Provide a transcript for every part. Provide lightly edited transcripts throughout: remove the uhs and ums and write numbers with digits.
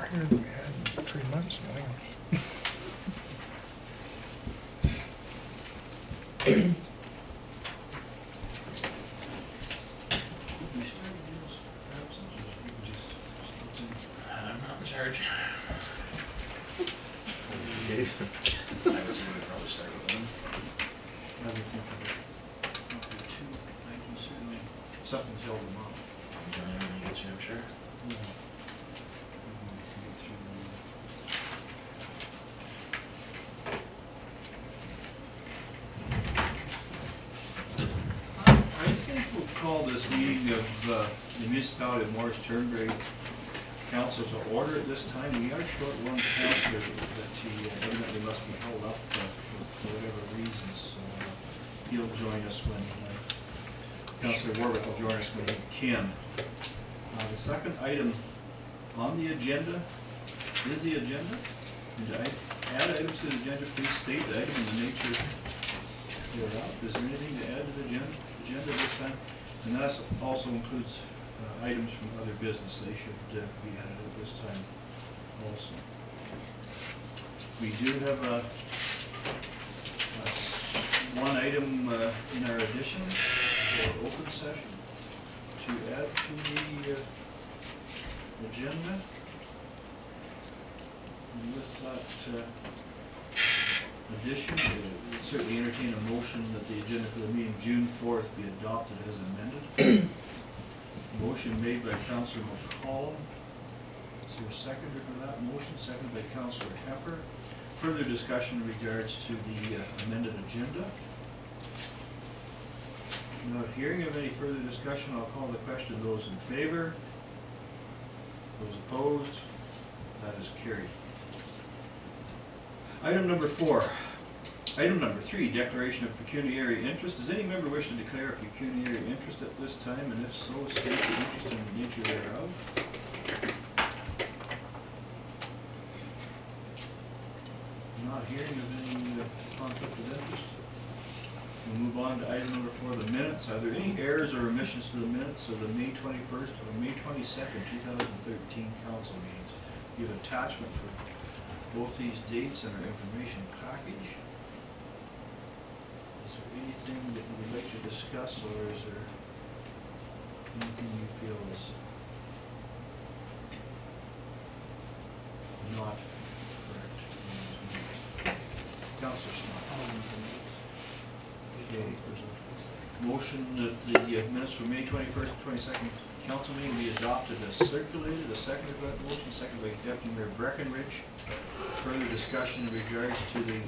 Than we had in 3 months now. I'm not in charge. I was going to probably start with them. I would think of it. Okay, 2 items, certainly. Something's held them up. Johnny, when you get here, I'm sure. Yeah. I think we'll call this meeting of the municipality of Morris Turnberry Council to order at this time. We are short one councillor that he evidently must be held up for whatever reasons. So he'll join us when Councillor Warwick will join us when he can. The second item on the agenda is the agenda. And to add items to the agenda, please state the item and the nature thereof. Is there anything to add to the agenda this time? And that also includes items from other business. They should be added at this time also. We do have one item in our additions for open session to add to the agenda. And with that addition, we certainly entertain a motion that the agenda for the meeting June 4th be adopted as amended. Motion made by Councillor McCollum. Is there a seconder for that motion? Seconded by Councillor Heffer. Further discussion in regards to the amended agenda. Not hearing of any further discussion, I'll call the question. Those in favor? Those opposed? That is carried. Item number 4. Item number 3, declaration of pecuniary interest. Does any member wish to declare a pecuniary interest at this time? And if so, state the interest and the nature thereof. Not hearing of any conflict of interest. We'll move on to item number 4, the minutes. Are there any errors or omissions to the minutes of the May 21st or May 22nd, 2013 council meetings? We have attachment for both these dates in our information package. Is there anything that you would like to discuss, or is there anything you feel is not correct? Councillor Smith. Okay. Motion that the minutes for May 21st and 22nd council meeting be adopted as circulated. A second for that motion, second by Deputy Mayor Breckenridge. Further discussion in regards to the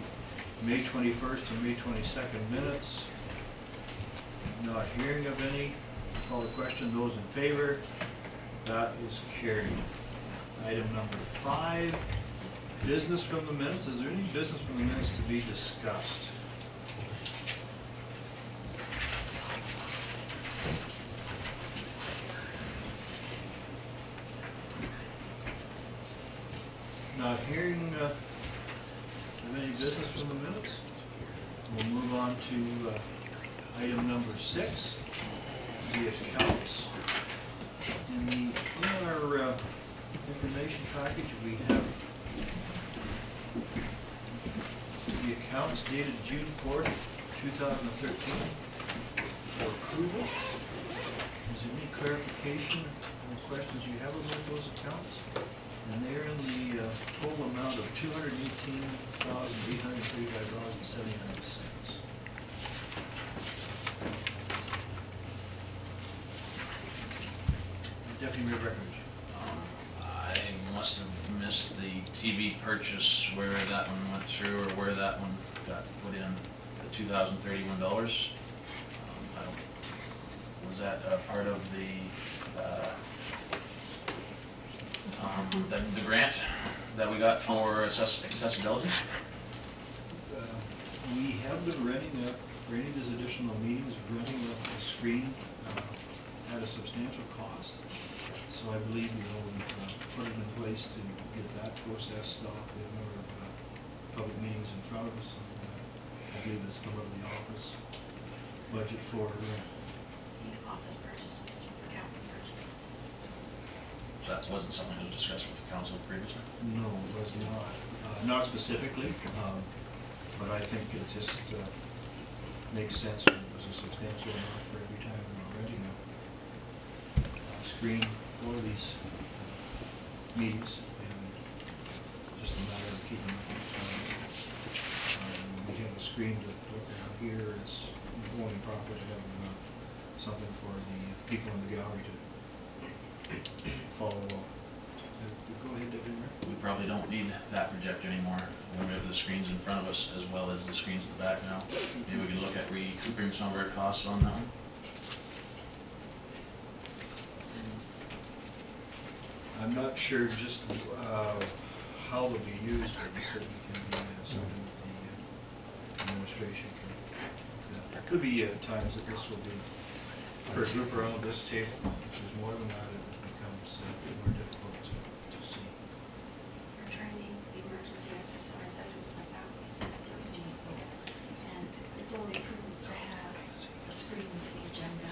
May 21st and May 22nd minutes. Not hearing of any. Call the question. Those in favor? That is carried. Item number 5. Business from the minutes. Is there any business from the minutes to be discussed? Not hearing of any business from the minutes. We'll move on to item number 6, the accounts. In our information package, we have the accounts dated June 4th, 2013 for approval. Is there any clarification or questions you have about those accounts? And they're in the total amount of $218,835.79. Deputy Mayor Breckenridge. I must have missed the TV purchase, where that one went through, or where that one got put in, the $2,031. I don't, was that part of the grant that we got for accessibility? We have been renting these additional meetings, renting a screen at a substantial cost. So I believe, we've put it in place to get that process off. We have a number of public meetings in front of us, and I believe it's come out of the office budget for office purchases, capital purchases. So that wasn't something that was discussed with the council previously? No, it was not. Not specifically, but I think it just makes sense when it was a substantial amount for every time we're renting a screen for these meetings, and just a matter of keeping up with we have a screen to look at here. It's only proper to have something for the people in the gallery to follow along. Go ahead, Deputy Mayor. We probably don't need that projector anymore when we have the screens in front of us as well as the screens in the back now. Maybe we can look at recouping some of our costs on that one. I'm not sure just how they'll be used, but we certainly can be something that the administration can. There could be times that this will be for a group around this table. If there's more than that, it becomes more difficult to see. For training, the emergency exercise items like that, we certainly need them. And it's only prudent to have a screen with the agenda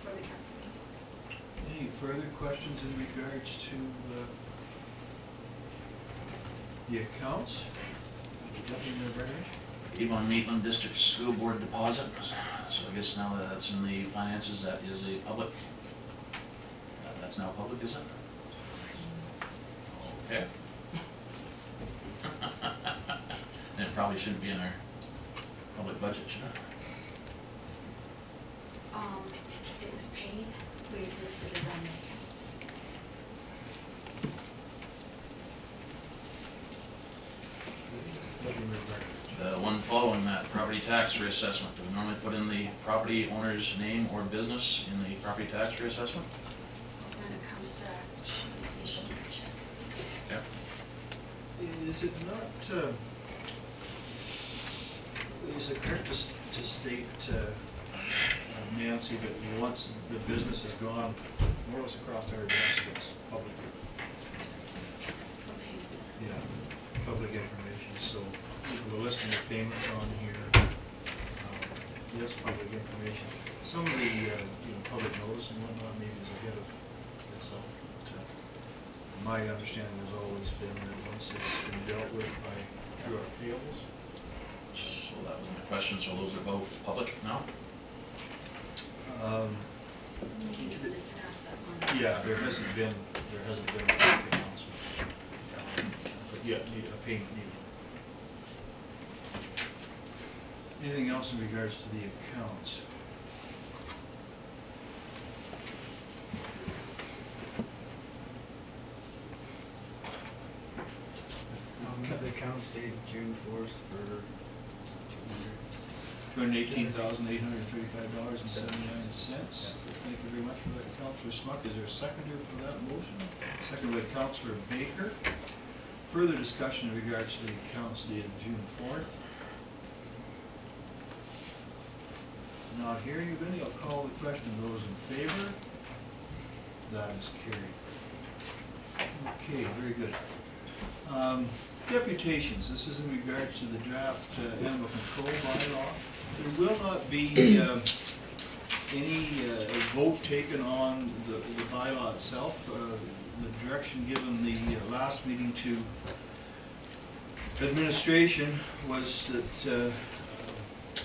for the council meeting. Any further questions in regards to the accounts? Deputy Mayor Breckenridge? Avon Maitland District School Board deposit. So I guess now that that's in the finances, that is a public. That's now public, is it? Okay. And it probably shouldn't be in our public budget, should it? It was paid, we listed it on the accounts. Deputy Mayor Breckenridge. The one following that, property tax reassessment. Do we normally put in the property owner's name or business in the property tax reassessment? When it comes to issuing a check. Yeah. Is it not, is it correct to state, Nancy, that once the business is gone, more or less across our desk, it's public? Yeah, public information, so we're listing the payments on here. Yes, public information. Some of the, public notice and whatnot maybe is ahead of itself. But, my understanding has always been that once it's been dealt with through our payables. So that was my question. So those are both public now? We need to discuss that one. Yeah, there hasn't been a public announcement. But yeah, a payment needed. Anything else in regards to the accounts? The accounts dated June 4th for $218,835.79. Thank you very much for that, Councillor Smuck. Is there a seconder for that motion? Second by Councillor Baker. Further discussion in regards to the accounts dated June 4th. Not hearing of any, I'll call the question. Those in favor? That is carried. Okay, very good. Deputations, this is in regards to the draft animal control bylaw. There will not be any vote taken on the bylaw itself. The direction given the last meeting to administration was that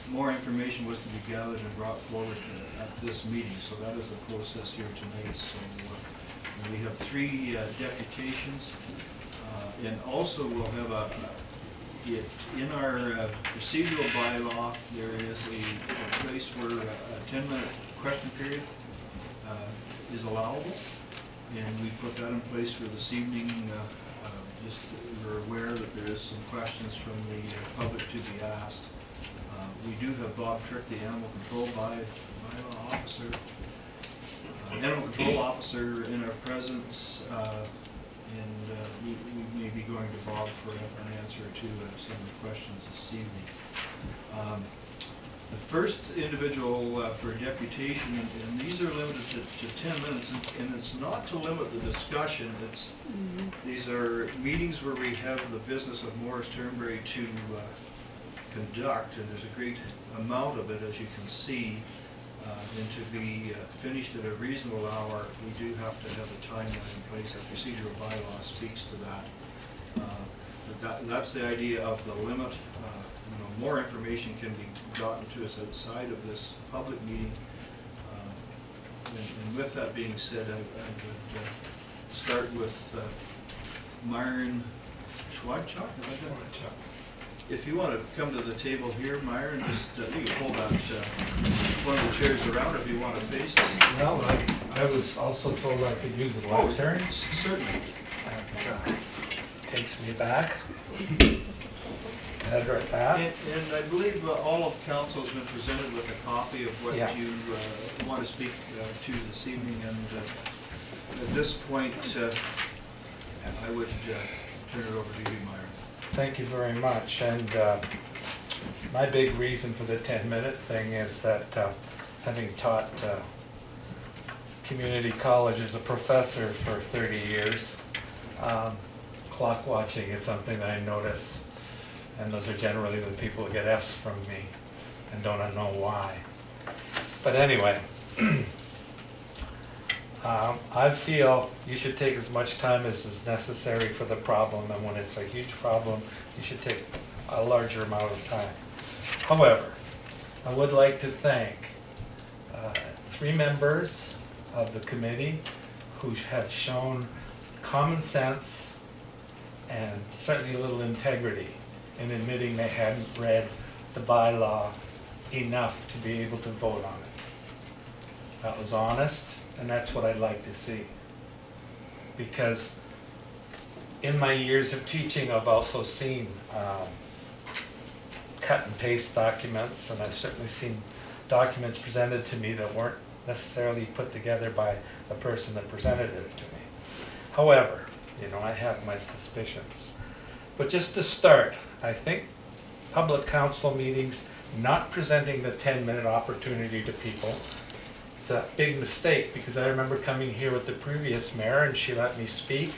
more information was to be gathered and brought forward at this meeting. So that is the process here tonight. So we have 3 deputations. And also we'll have in our procedural bylaw, there is a place where a 10-minute question period is allowable, and we put that in place for this evening. Just we're aware that there is some questions from the public to be asked. We do have Bob Trick, the animal control bylaw officer, animal control officer in our presence, and we may be going to Bob for an answer to some of the questions this evening. The first individual for deputation, and these are limited to 10 minutes, and it's not to limit the discussion. It's these are meetings where we have the business of Morris Turnberry to conduct, and there's a great amount of it, as you can see, and to be finished at a reasonable hour, we do have to have a timeline in place. Our procedural bylaw speaks to that. That's the idea of the limit. More information can be gotten to us outside of this public meeting. And with that being said, I would start with Myron Schwadchuk. If you want to come to the table here, Myron, just you can pull that one of the chairs around if you want to face it. Well, I was also told I could use the lectern. Certainly. Takes me back. Head right back. And I believe all of council has been presented with a copy of what Yeah. you want to speak to this evening, and at this point, I would turn it over to you, Myron. Thank you very much. And my big reason for the 10-minute thing is that having taught community college as a professor for 30 years, clock watching is something that I notice. And those are generally the people who get Fs from me and don't know why. But anyway, I feel you should take as much time as is necessary for the problem, and when it's a huge problem, you should take a larger amount of time. However, I would like to thank 3 members of the committee who have shown common sense and certainly a little integrity in admitting they hadn't read the bylaw enough to be able to vote on it. That was honest, and that's what I'd like to see. Because in my years of teaching, I've also seen cut and paste documents, and I've certainly seen documents presented to me that weren't necessarily put together by the person that presented it to me. However, I have my suspicions. But just to start, I think public council meetings not presenting the 10-minute opportunity to people is a big mistake, because I remember coming here with the previous mayor and she let me speak.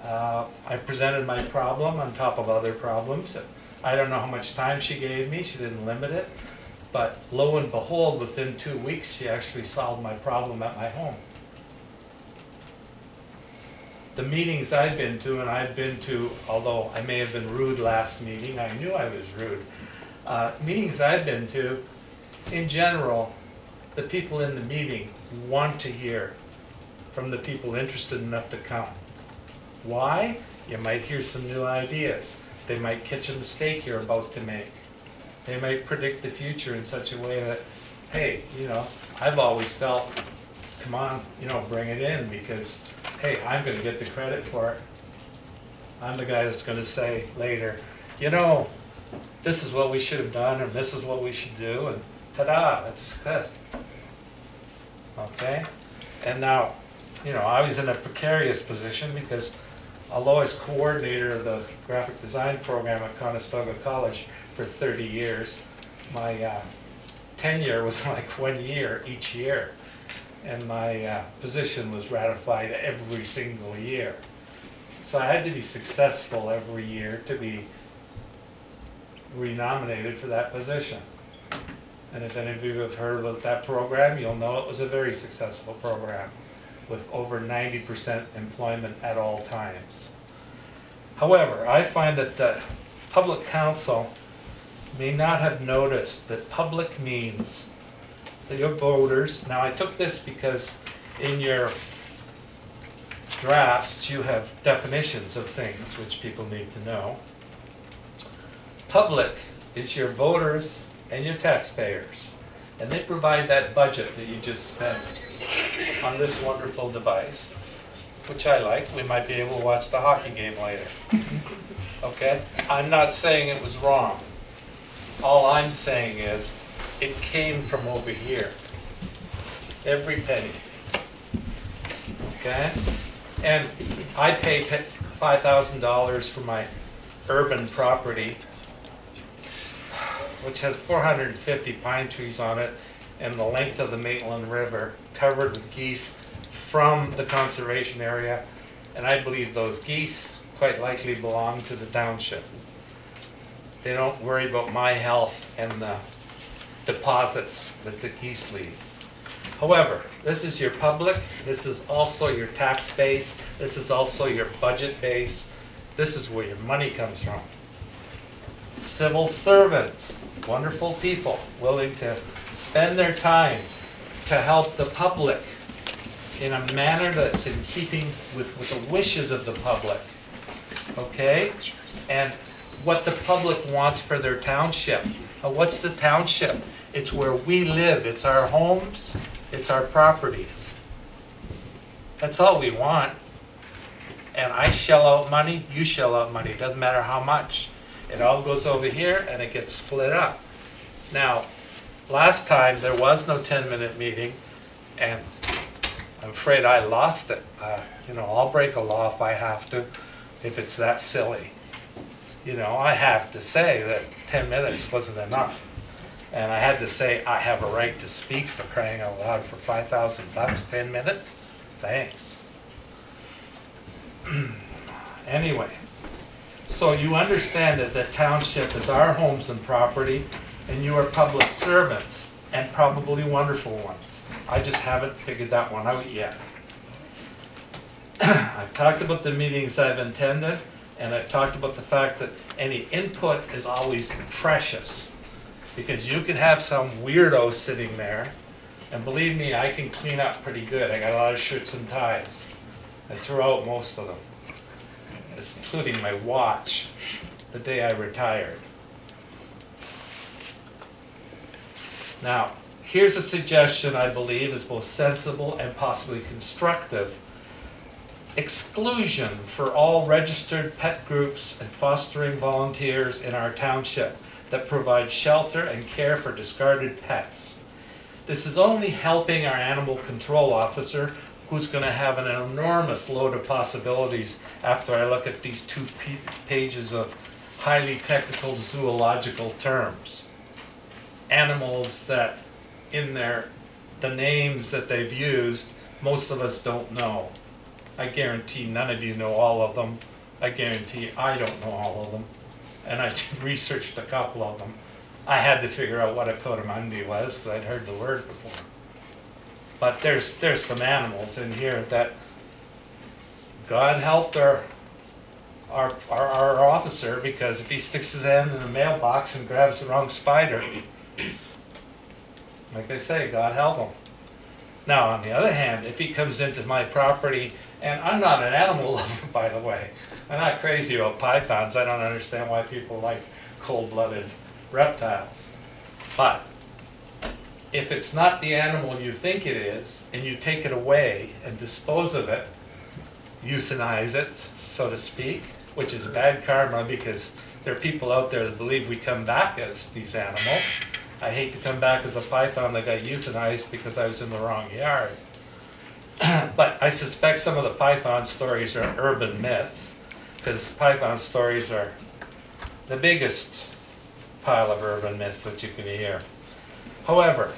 I presented my problem on top of other problems. I don't know how much time she gave me, she didn't limit it, but lo and behold, within 2 weeks she actually solved my problem at my home. The meetings I've been to, and I've been to, although I may have been rude last meeting, I knew I was rude. Meetings I've been to, in general, the people in the meeting want to hear from the people interested enough to come. Why? You might hear some new ideas. They might catch a mistake you're about to make. They might predict the future in such a way that, hey, I've always felt, come on, bring it in, because hey, I'm going to get the credit for it. I'm the guy that's going to say later, this is what we should have done, and this is what we should do, and ta-da, that's success. Okay? And now, I was in a precarious position because although I was coordinator of the graphic design program at Conestoga College for 30 years, my tenure was like 1 year each year. And my position was ratified every single year. So I had to be successful every year to be renominated for that position. And if any of you have heard about that program, you'll know it was a very successful program with over 90% employment at all times. However, I find that the public council may not have noticed that public means that your voters, now I took this because in your drafts you have definitions of things which people need to know. Public is your voters and your taxpayers, and they provide that budget that you just spent on this wonderful device, which I like. We might be able to watch the hockey game later. Okay? I'm not saying it was wrong. All I'm saying is it came from over here. Every penny. Okay? And I paid $5,000 for my urban property, which has 450 pine trees on it and the length of the Maitland River, covered with geese from the conservation area. And I believe those geese quite likely belong to the township. They don't worry about my health and the deposits that the geese leave. However, this is your public, this is also your tax base, this is also your budget base, this is where your money comes from. Civil servants, wonderful people, willing to spend their time to help the public in a manner that's in keeping with the wishes of the public. Okay? And what the public wants for their township. What's the township? It's where we live. It's our homes. It's our properties. That's all we want. And I shell out money, you shell out money. It doesn't matter how much. It all goes over here and it gets split up. Now, last time there was no 10-minute meeting, and I'm afraid I lost it. You know, I'll break a law if I have to, if it's that silly. You know, I have to say that 10 minutes wasn't enough. And I had to say I have a right to speak, for crying out loud, for $5,000, 10 minutes? Thanks. Anyway, so you understand that the township is our homes and property, and you are public servants, and probably wonderful ones. I just haven't figured that one out yet. I've talked about the meetings I've attended, and I've talked about the fact that any input is always precious, because you can have some weirdo sitting there, and believe me, I can clean up pretty good. I got a lot of shirts and ties. I threw out most of them, including my watch, the day I retired. Now, here's a suggestion I believe is both sensible and possibly constructive. Exclusion for all registered pet groups and fostering volunteers in our township that provide shelter and care for discarded pets. This is only helping our animal control officer, who's going to have an enormous load of possibilities after I look at these 2 pages of highly technical zoological terms. Animals that, in the names that they've used, most of us don't know. I guarantee none of you know all of them. I guarantee I don't know all of them. And I researched a couple of them. I had to figure out what a coatimundi was because I'd heard the word before. But there's some animals in here that God helped our officer, because if he sticks his hand in the mailbox and grabs the wrong spider, like they say, God help him. Now, on the other hand, if he comes into my property, and I'm not an animal lover, by the way. I'm not crazy about pythons. I don't understand why people like cold-blooded reptiles. But if it's not the animal you think it is, and you take it away and dispose of it, euthanize it, so to speak, which is bad karma, because there are people out there that believe we come back as these animals. I hate to come back as a python that got euthanized because I was in the wrong yard. But I suspect some of the python stories are urban myths, because python stories are the biggest pile of urban myths that you can hear. However,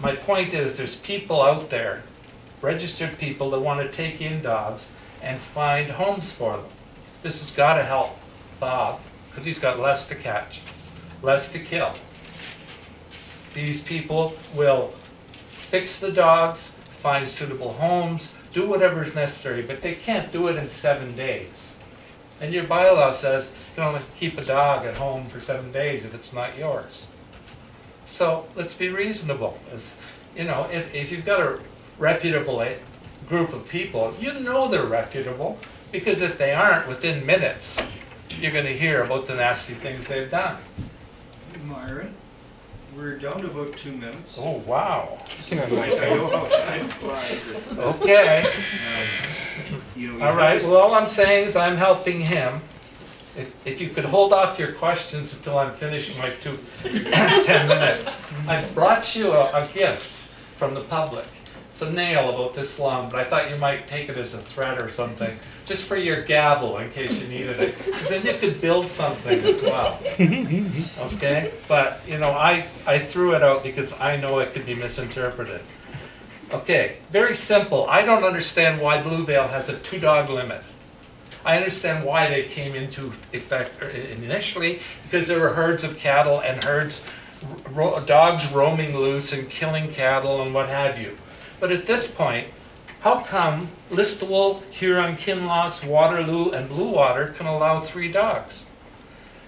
my point is there's people out there, registered people, that want to take in dogs and find homes for them. This has got to help Bob, because he's got less to catch, less to kill. These people will fix the dogs, find suitable homes, do whatever is necessary, but they can't do it in 7 days. And your bylaw says you can only keep a dog at home for 7 days if it's not yours. So let's be reasonable. As, you know, if you've got a reputable group of people, you know they're reputable, because if they aren't, within minutes, you're going to hear about the nasty things they've done. Myron, We're down to about 2 minutes. Oh, wow. I know how time flies. It's, Okay. you know, you All right, have- well, all I'm saying is I'm helping him. If you could hold off your questions until I'm finished my 10 minutes. I brought you a gift from the public. It's a nail about this long, but I thought you might take it as a threat or something, just for your gavel in case you needed it, because then you could build something as well. Okay? But, you know, I threw it out because I know it could be misinterpreted. Okay, very simple. I don't understand why Blue Vale has a 2-dog limit. I understand why they came into effect initially, because there were herds of cattle and herds, dogs roaming loose and killing cattle and what have you. But at this point, how come Listowel, Huron-Kinloss, Waterloo, and Bluewater can allow 3 dogs?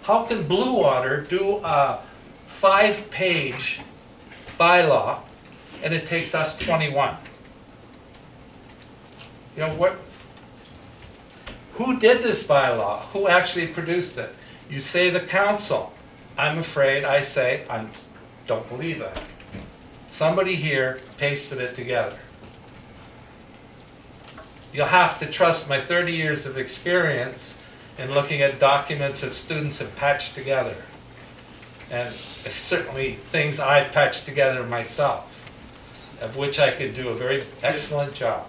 How can Bluewater do a 5-page bylaw and it takes us 21? You know what? Who did this bylaw? Who actually produced it? You say the council. I'm afraid I say I don't believe that. Somebody here pasted it together. You'll have to trust my 30 years of experience in looking at documents that students have patched together. And certainly things I've patched together myself, of which I could do a very excellent job.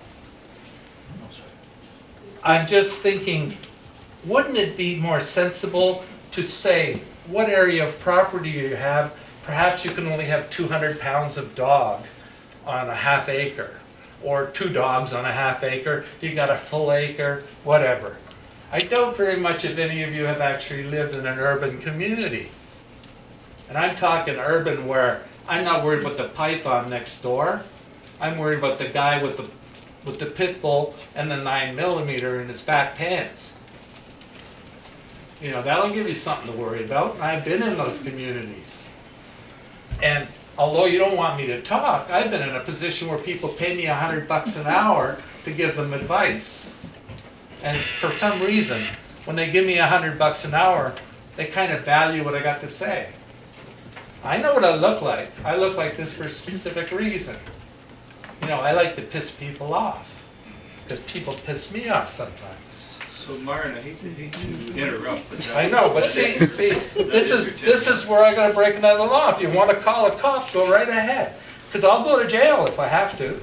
I'm just thinking, wouldn't it be more sensible to say what area of property you have? Perhaps you can only have 200 pounds of dog on a ½ acre, or 2 dogs on a ½ acre. If you got a full acre, whatever. I doubt very much if any of you have actually lived in an urban community. And I'm talking urban where I'm not worried about the python next door. I'm worried about the guy with the pit bull and the 9mm in his back pants. You know, that'll give you something to worry about. I've been in those communities. And although you don't want me to talk, I've been in a position where people pay me $100 an hour to give them advice. And for some reason, when they give me $100 an hour, they kind of value what I got to say. I know what I look like. I look like this for a specific reason. You know, I like to piss people off, because people piss me off sometimes. So, Myron, I hate to interrupt, but I know, but see, this is where I gotta break another law. If you want to call a cop, go right ahead, because I'll go to jail if I have to.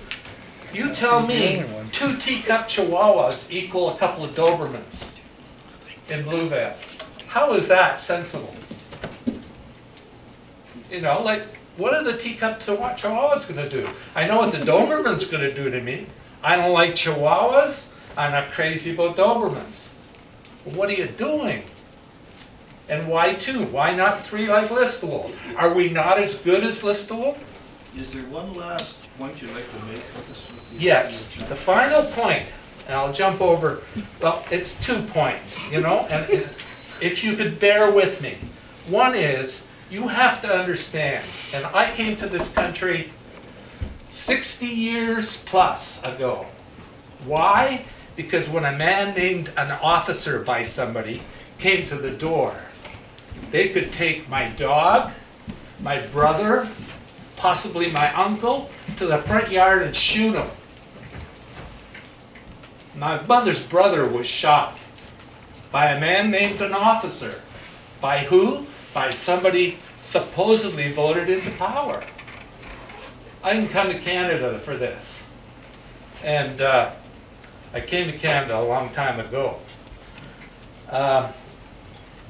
You tell me 2 teacup chihuahuas equal a couple of Dobermans in Blue Vale. How is that sensible? You know, like, what are the teacup chihuahuas going to do? I know what the Doberman's going to do to me. I don't like chihuahuas. I'm not crazy about Dobermans. What are you doing? And why 2? Why not 3 like Listowel? Are we not as good as Listowel? is there one last point you'd like to make with this? Yes. The final point, and I'll jump over, well, it's 2 points, you know, and if you could bear with me. One is, you have to understand, and I came to this country 60 years plus ago. Why? Because when a man named an officer by somebody came to the door, they could take my dog, my brother, possibly my uncle, to the front yard and shoot him. My mother's brother was shot by a man named an officer. By who? By somebody supposedly voted into power. I didn't come to Canada for this. And I came to Canada a long time ago.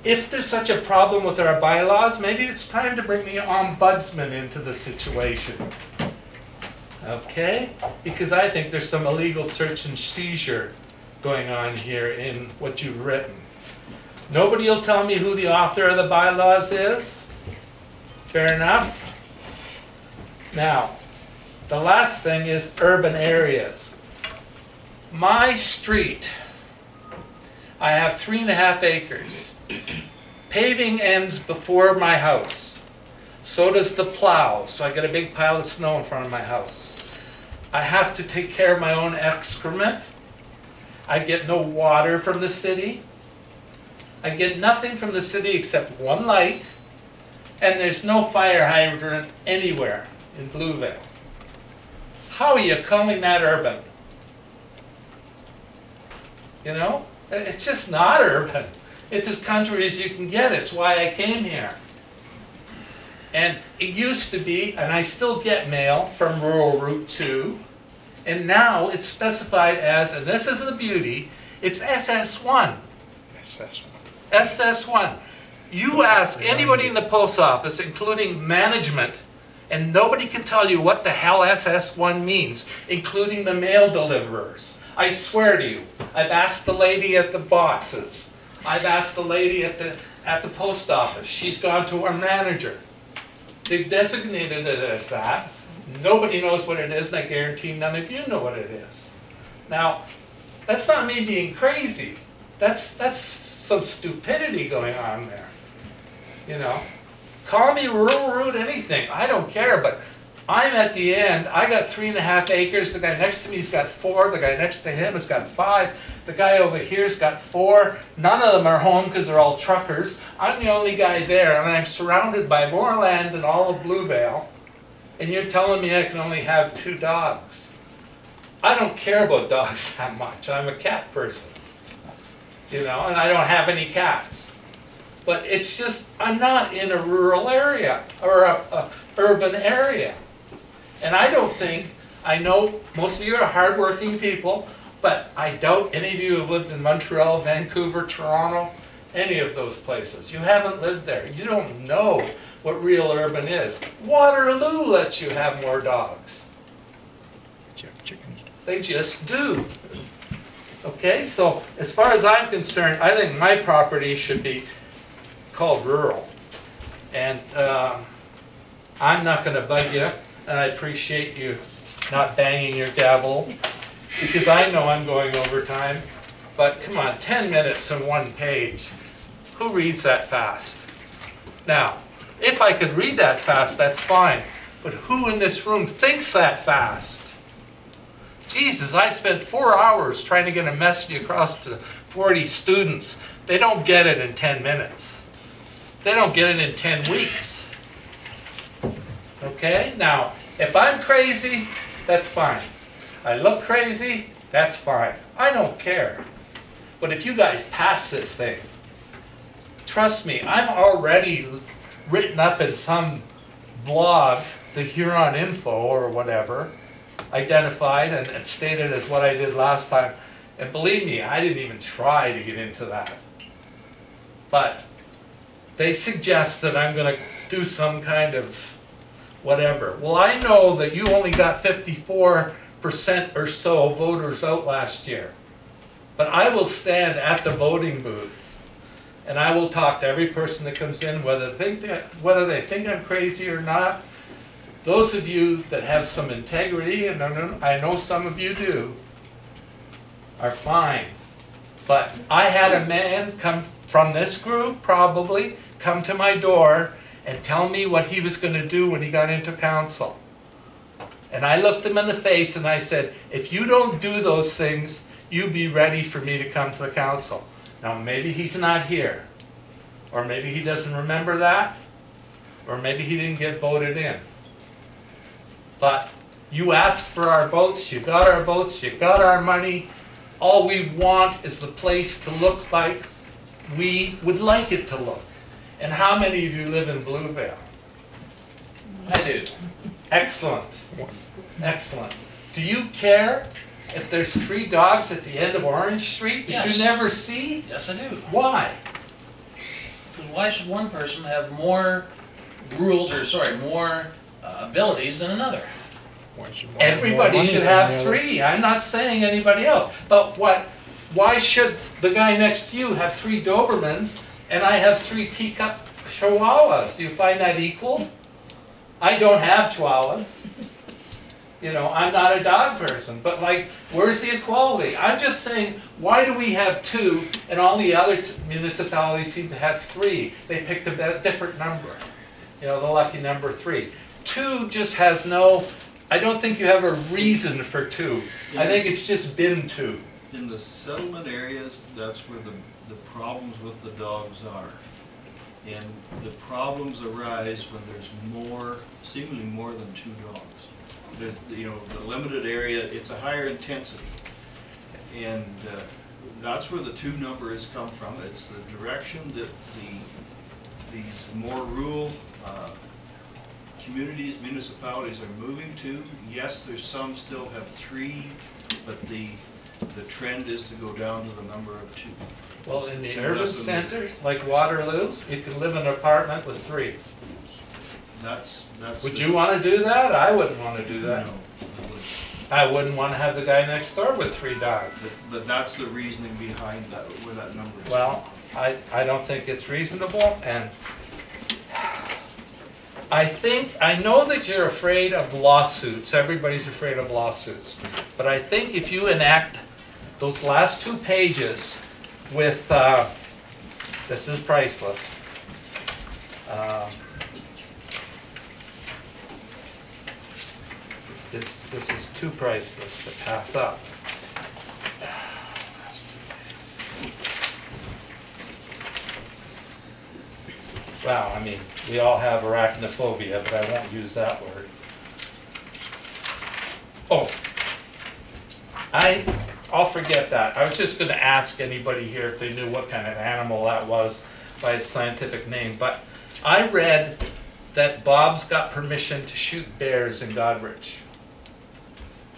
If there's such a problem with our bylaws, maybe it's time to bring the ombudsman into the situation. Okay? Because I think there's some illegal search and seizure going on here in what you've written. Nobody will tell me who the author of the bylaws is. Fair enough. Now, the last thing is urban areas. My street, I have 3.5 acres. Paving ends before my house. So does the plow, so I get a big pile of snow in front of my house. I have to take care of my own excrement. I get no water from the city. I get nothing from the city except one light and there's no fire hydrant anywhere in Bluevale. How are you calling that urban? You know, it's just not urban. It's as country as you can get. It's why I came here. And it used to be, and I still get mail from rural Route 2, and now it's specified as, and this is the beauty, it's SS1. SS1. You ask anybody in the post office, including management, and nobody can tell you what the hell SS1 means, including the mail deliverers. I swear to you, I've asked the lady at the boxes. I've asked the lady at the post office. She's gone to our manager. They've designated it as that. Nobody knows what it is, and I guarantee none of you know what it is. Now, that's not me being crazy. That's some stupidity going on there. You know, call me rural route anything. I don't care, but I'm at the end. I got 3.5 acres. The guy next to me's got 4. The guy next to him has got 5. The guy over here's got 4. None of them are home because they're all truckers. I'm the only guy there, and I'm surrounded by more land than all of Bluevale. And you're telling me I can only have 2 dogs. I don't care about dogs that much. I'm a cat person. You know, and I don't have any cats. But it's just, I'm not in a rural area or a urban area. And I don't think, I know most of you are hardworking people, but I doubt any of you have lived in Montreal, Vancouver, Toronto, any of those places. You haven't lived there. You don't know what real urban is. Waterloo lets you have more dogs. They just do. Okay, so as far as I'm concerned, I think my property should be called rural. And I'm not going to bug you, and I appreciate you not banging your gavel, because I know I'm going over time. But come on, 10 minutes on 1 page. Who reads that fast? Now, if I could read that fast, that's fine. But who in this room thinks that fast? Jesus, I spent 4 hours trying to get a message across to 40 students. They don't get it in 10 minutes. They don't get it in 10 weeks. Okay? Now, if I'm crazy, that's fine. I look crazy, that's fine. I don't care. But if you guys pass this thing, trust me, I'm already written up in some blog, the Huron Info or whatever, identified and stated as what I did last time. And believe me, I didn't even try to get into that. But they suggest that I'm going to do some kind of whatever. Well, I know that you only got 54% or so voters out last year. But I will stand at the voting booth and I will talk to every person that comes in, whether they think I'm crazy or not. Those of you that have some integrity, and I know some of you do, are fine. But I had a man come from this group, probably, come to my door and tell me what he was going to do when he got into council. And I looked him in the face and I said, if you don't do those things, you be ready for me to come to the council. Now maybe he's not here, or maybe he doesn't remember that, or maybe he didn't get voted in. But you asked for our votes, you got our votes, you got our money. All we want is the place to look like we would like it to look. And how many of you live in Bluevale? I do. Excellent. Excellent. Do you care if there's 3 dogs at the end of Orange Street that Yes. you never see? Yes, I do. Why? Because why should one person have more rules, or sorry, more abilities than another? Everybody should have 3. I'm not saying anybody else. But why should the guy next to you have 3 Dobermans and I have 3 teacup Chihuahuas? Do you find that equal? I don't have Chihuahuas. You know, I'm not a dog person. But like, where's the equality? I'm just saying, why do we have 2 and all the other municipalities seem to have 3? They picked a different number. You know, the lucky number 3. 2 just has no, I don't think you have a reason for 2. I think it's just been 2. In the settlement areas, that's where the problems with the dogs are. And the problems arise when there's seemingly more than 2 dogs. The limited area, it's a higher intensity. And that's where the 2 number has come from. It's the direction that these more rural communities, municipalities are moving to. Yes, there's some still have 3, but the trend is to go down to the number of 2. Well, in the 2 urban less than- centers, like Waterloo, you can live in an apartment with 3. That's. Would you want to do that? I wouldn't want to do that. No, I wouldn't. I wouldn't want to have the guy next door with 3 dogs. But that's the reasoning behind that, where that number is. Well, I don't think it's reasonable, and I know that you're afraid of lawsuits. Everybody's afraid of lawsuits. But I think if you enact those last 2 pages with, this is priceless. This is too priceless to pass up. Wow, I mean, we all have arachnophobia, but I won't use that word. Oh, I'll forget that. I was just going to ask anybody here if they knew what kind of animal that was by its scientific name, but I read that Bob's got permission to shoot bears in Goderich.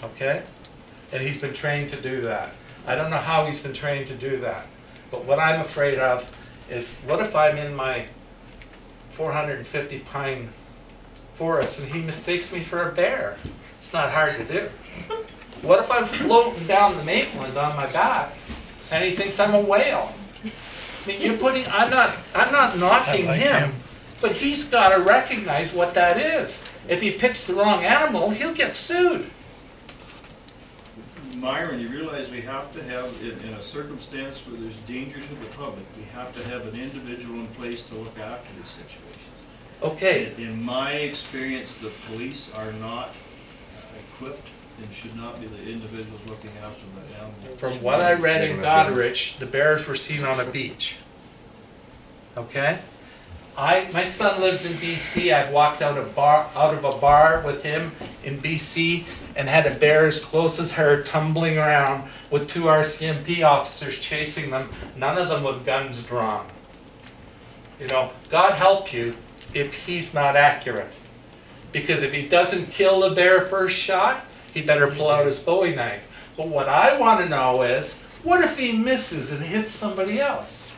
Okay? And he's been trained to do that. I don't know how he's been trained to do that, but what I'm afraid of is, what if I'm in my 450 pine forest and he mistakes me for a bear? It's not hard to do. What if I'm floating down the Maitland on my back and he thinks I'm a whale? I mean, I'm not knocking him, but he's got to recognize what that is. If he picks the wrong animal, he'll get sued. Myron, you realize we have to have, in a circumstance where there's danger to the public, we have to have an individual in place to look after these situations. Okay. In my experience, the police are not equipped and should not be the individuals looking after the animal. From what I read in Goderich, the bears were seen on a beach. Okay? My son lives in BC. I've walked out of a bar with him in BC and had a bear as close as her tumbling around with 2 RCMP officers chasing them, none of them with guns drawn. You know, God help you if he's not accurate. Because if he doesn't kill the bear first shot, he better pull out his Bowie knife. But what I want to know is, what if he misses and hits somebody else?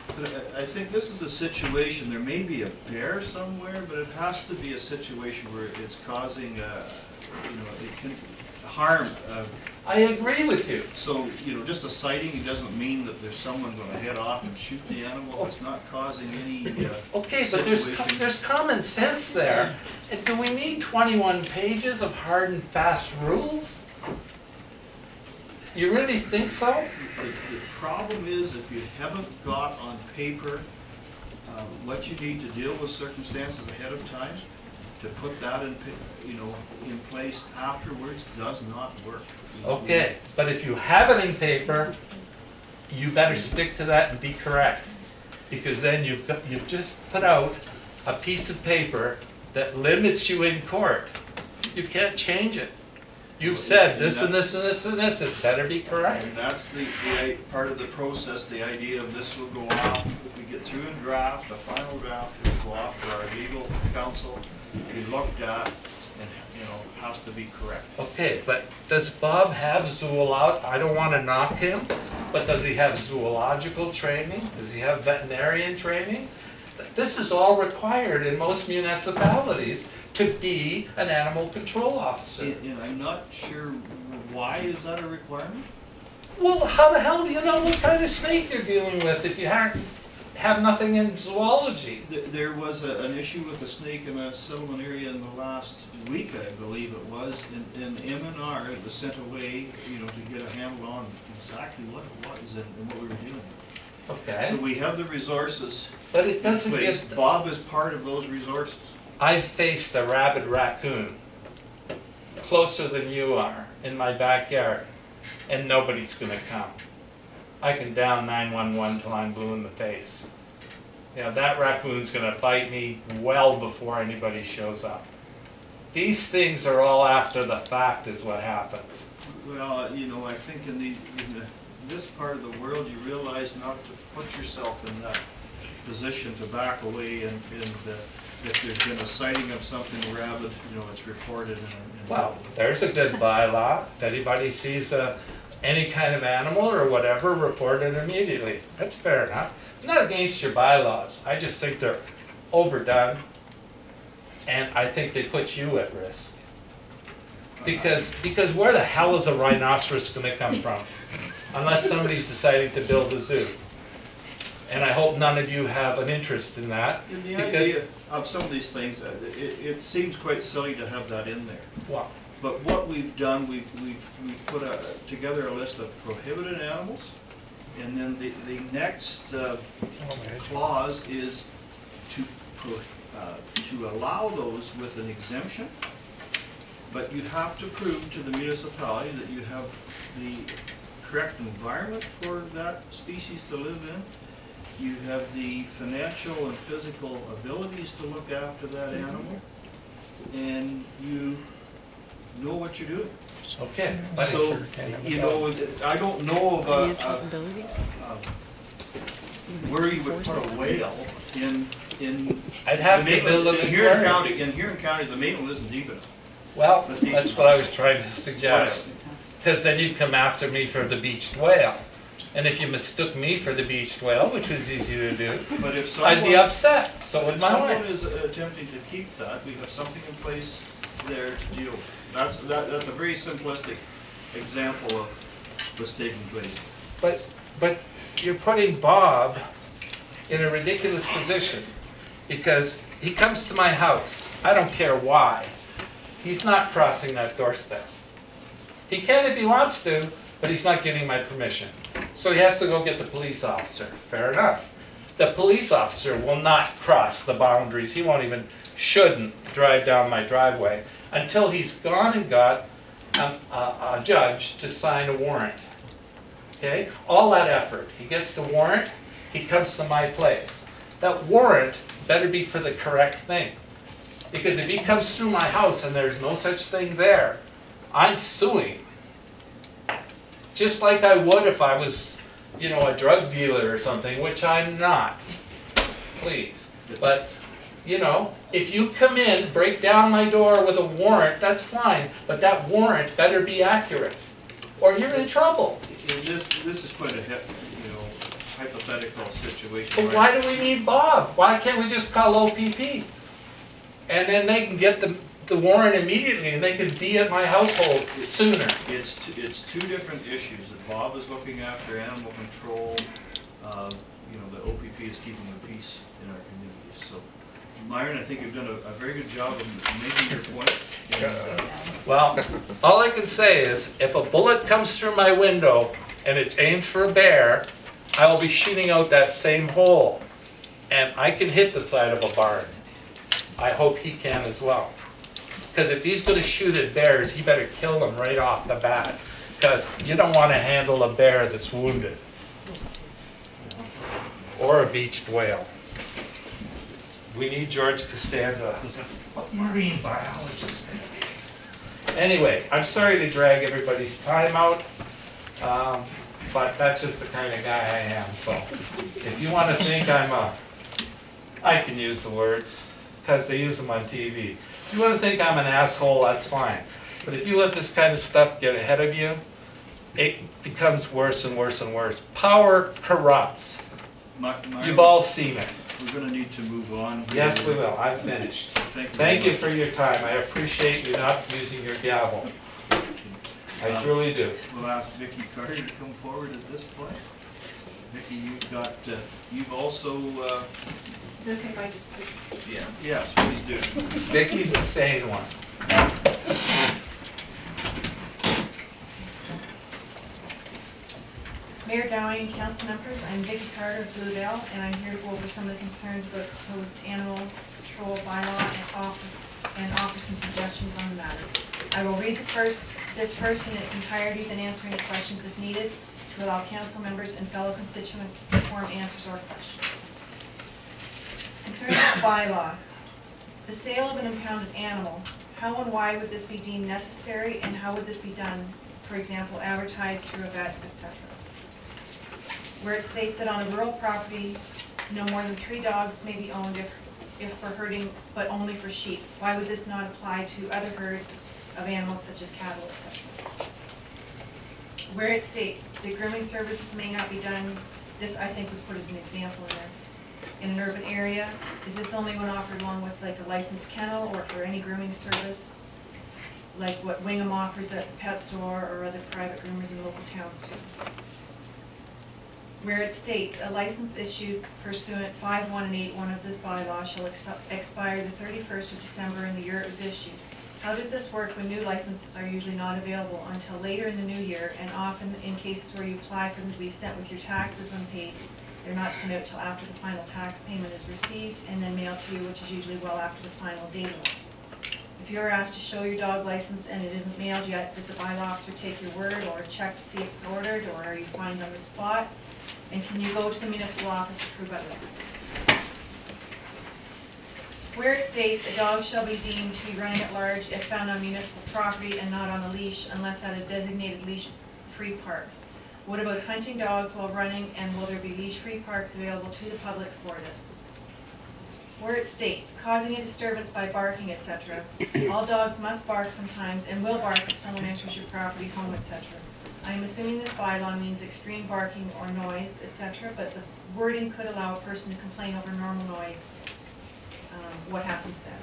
I think this is a situation, there may be a bear somewhere, but it has to be a situation where it's causing, it can harm. I agree with you. So, just a sighting doesn't mean that there's someone going to head off and shoot the animal. It's not causing any okay, but there's common sense there. And do we need 21 pages of hard and fast rules? You really think so? The problem is, if you haven't got on paper what you need to deal with circumstances ahead of time, to put that in place afterwards does not work. Okay, but if you have it in paper, you better stick to that and be correct, because then you've just put out a piece of paper that limits you in court. You can't change it. You've said this and this and this and this. It better be correct. And that's the part of the process. The idea of this will go off if we get through and draft the final draft. It will go off to our legal counsel, be looked at, and has to be correct. Okay, but does Bob have zoological? I don't want to knock him, but does he have zoological training? Does he have veterinarian training? This is all required in most municipalities to be an animal control officer. And I'm not sure why is that a requirement? Well, how the hell do you know what kind of snake you're dealing with if you have nothing in zoology? There was an issue with a snake in a settlement area in the last week, I believe it was, and M&R was sent away, to get a handle on exactly what it was and what we were dealing with. Okay. So we have the resources. But it doesn't in place. get. Bob is part of those resources. I've faced a rabid raccoon closer than you are in my backyard, and nobody's going to come. I can down 911 till I'm blue in the face. you know, that raccoon's gonna bite me well before anybody shows up. These things are all after the fact is what happens. Well, you know, I think in this part of the world, you realize not to put yourself in that position to back away, and if there's been a sighting of something rabid, you know, it's reported. Well, there's a good bylaw. If anybody sees any kind of animal or whatever, report it immediately. That's fair enough. I'm not against your bylaws. I just think they're overdone, and I think they put you at risk. Because where the hell is a rhinoceros going to come from? Unless somebody's deciding to build a zoo. And I hope none of you have an interest in that. And the idea of some of these things, it seems quite silly to have that in there. Wow. But what we've done, we've put together a list of prohibited animals, and then the next clause is to allow those with an exemption, but you have to prove to the municipality that you have the correct environment for that species to live in. You have the financial and physical abilities to look after that animal, and you know what you're doing. Okay. So, you know, I don't know of where you would put a whale in I'd have to build an aquarium. In Huron County, the Maitland isn't deep enough. Well, that's what I was trying to suggest. Because then you'd come after me for the beached whale. And if you mistook me for the beached whale, which was easy to do, but if someone, I'd be upset. So would if my someone wife. is attempting to keep that, we have something in place there to deal with. That's a very simplistic example of what's taking place. But you're putting Bob in a ridiculous position because he comes to my house. I don't care why. He's not crossing that doorstep. He can if he wants to, but he's not getting my permission. So he has to go get the police officer. Fair enough. The police officer will not cross the boundaries. He won't even, shouldn't drive down my driveway until he's gone and got a judge to sign a warrant. Okay? All that effort. He gets the warrant, he comes to my place. That warrant better be for the correct thing. Because if he comes through my house and there's no such thing there, I'm suing. Just like I would if I was, you know, a drug dealer or something, which I'm not. Please. But, you know, if you come in, break down my door with a warrant, that's fine. But that warrant better be accurate, or you're in trouble. This is quite a hypothetical situation. But why do we need Bob? Why can't we just call OPP? And then they can get the warrant immediately, and they can be at my household sooner. It's two different issues. That Bob is looking after animal control. You know, the OPP is keeping the peace in our communities. So, Myron, I think you've done a very good job of making your point. Well, all I can say is, if a bullet comes through my window and it's aimed for a bear, I will be shooting out that same hole, and I can hit the side of a barn. I hope he can as well. Because if he's going to shoot at bears, he better kill them right off the bat. Because you don't want to handle a bear that's wounded. Or a beached whale. We need George Costanza, who's a marine biologist. Anyway, I'm sorry to drag everybody's time out. But that's just the kind of guy I am. So if you want to think I can use the words, because they use them on TV. If you want to think I'm an asshole, that's fine. But if you let this kind of stuff get ahead of you, it becomes worse and worse and worse. Power corrupts. You've all seen it. We're going to need to move on. Yes, we will. I'm finished. Thank you for your time. I appreciate you not using your gavel. I truly do. We'll ask Vicki Carter to come forward at this point. Vicki, you've also... Is it okay if I just sit? Yeah. Yes, please do. Vicki's the sane one. Mayor Dowling and council members, I'm Vicki Carter of Bluedale, and I'm here to go over some of the concerns about the proposed animal control bylaw and offer some suggestions on the matter. I will read this first in its entirety, then answer any questions if needed, to allow council members and fellow constituents to form answers or questions. Concerning the bylaw, the sale of an impounded animal, how and why would this be deemed necessary, and how would this be done? For example, advertised through a vet, etc. Where it states that on a rural property, no more than 3 dogs may be owned if for herding, but only for sheep. Why would this not apply to other herds of animals such as cattle, etc.? Where it states that grooming services may not be done, this I think was put as an example in there. In an urban area, is this only when offered along with like a licensed kennel or for any grooming service, like what Wingham offers at the pet store or other private groomers in local towns do? Where it states a license issued pursuant 5.1 and 8.1 of this bylaw shall expire the 31st of December in the year it was issued. How does this work when new licenses are usually not available until later in the new year, and often in cases where you apply for them to be sent with your taxes when paid, they're not sent out till after the final tax payment is received and then mailed to you, which is usually well after the final date of it. If you're asked to show your dog license and it isn't mailed yet, does the bylaw officer take your word or check to see if it's ordered, or are you fined on the spot? And can you go to the municipal office to prove otherwise? Where it states a dog shall be deemed to be running at large if found on municipal property and not on a leash unless at a designated leash-free park. What about hunting dogs while running, and will there be leash-free parks available to the public for this? Where it states, causing a disturbance by barking, etc. All dogs must bark sometimes and will bark if someone enters your property, home, etc. I am assuming this bylaw means extreme barking or noise, etc., but the wording could allow a person to complain over normal noise. What happens then?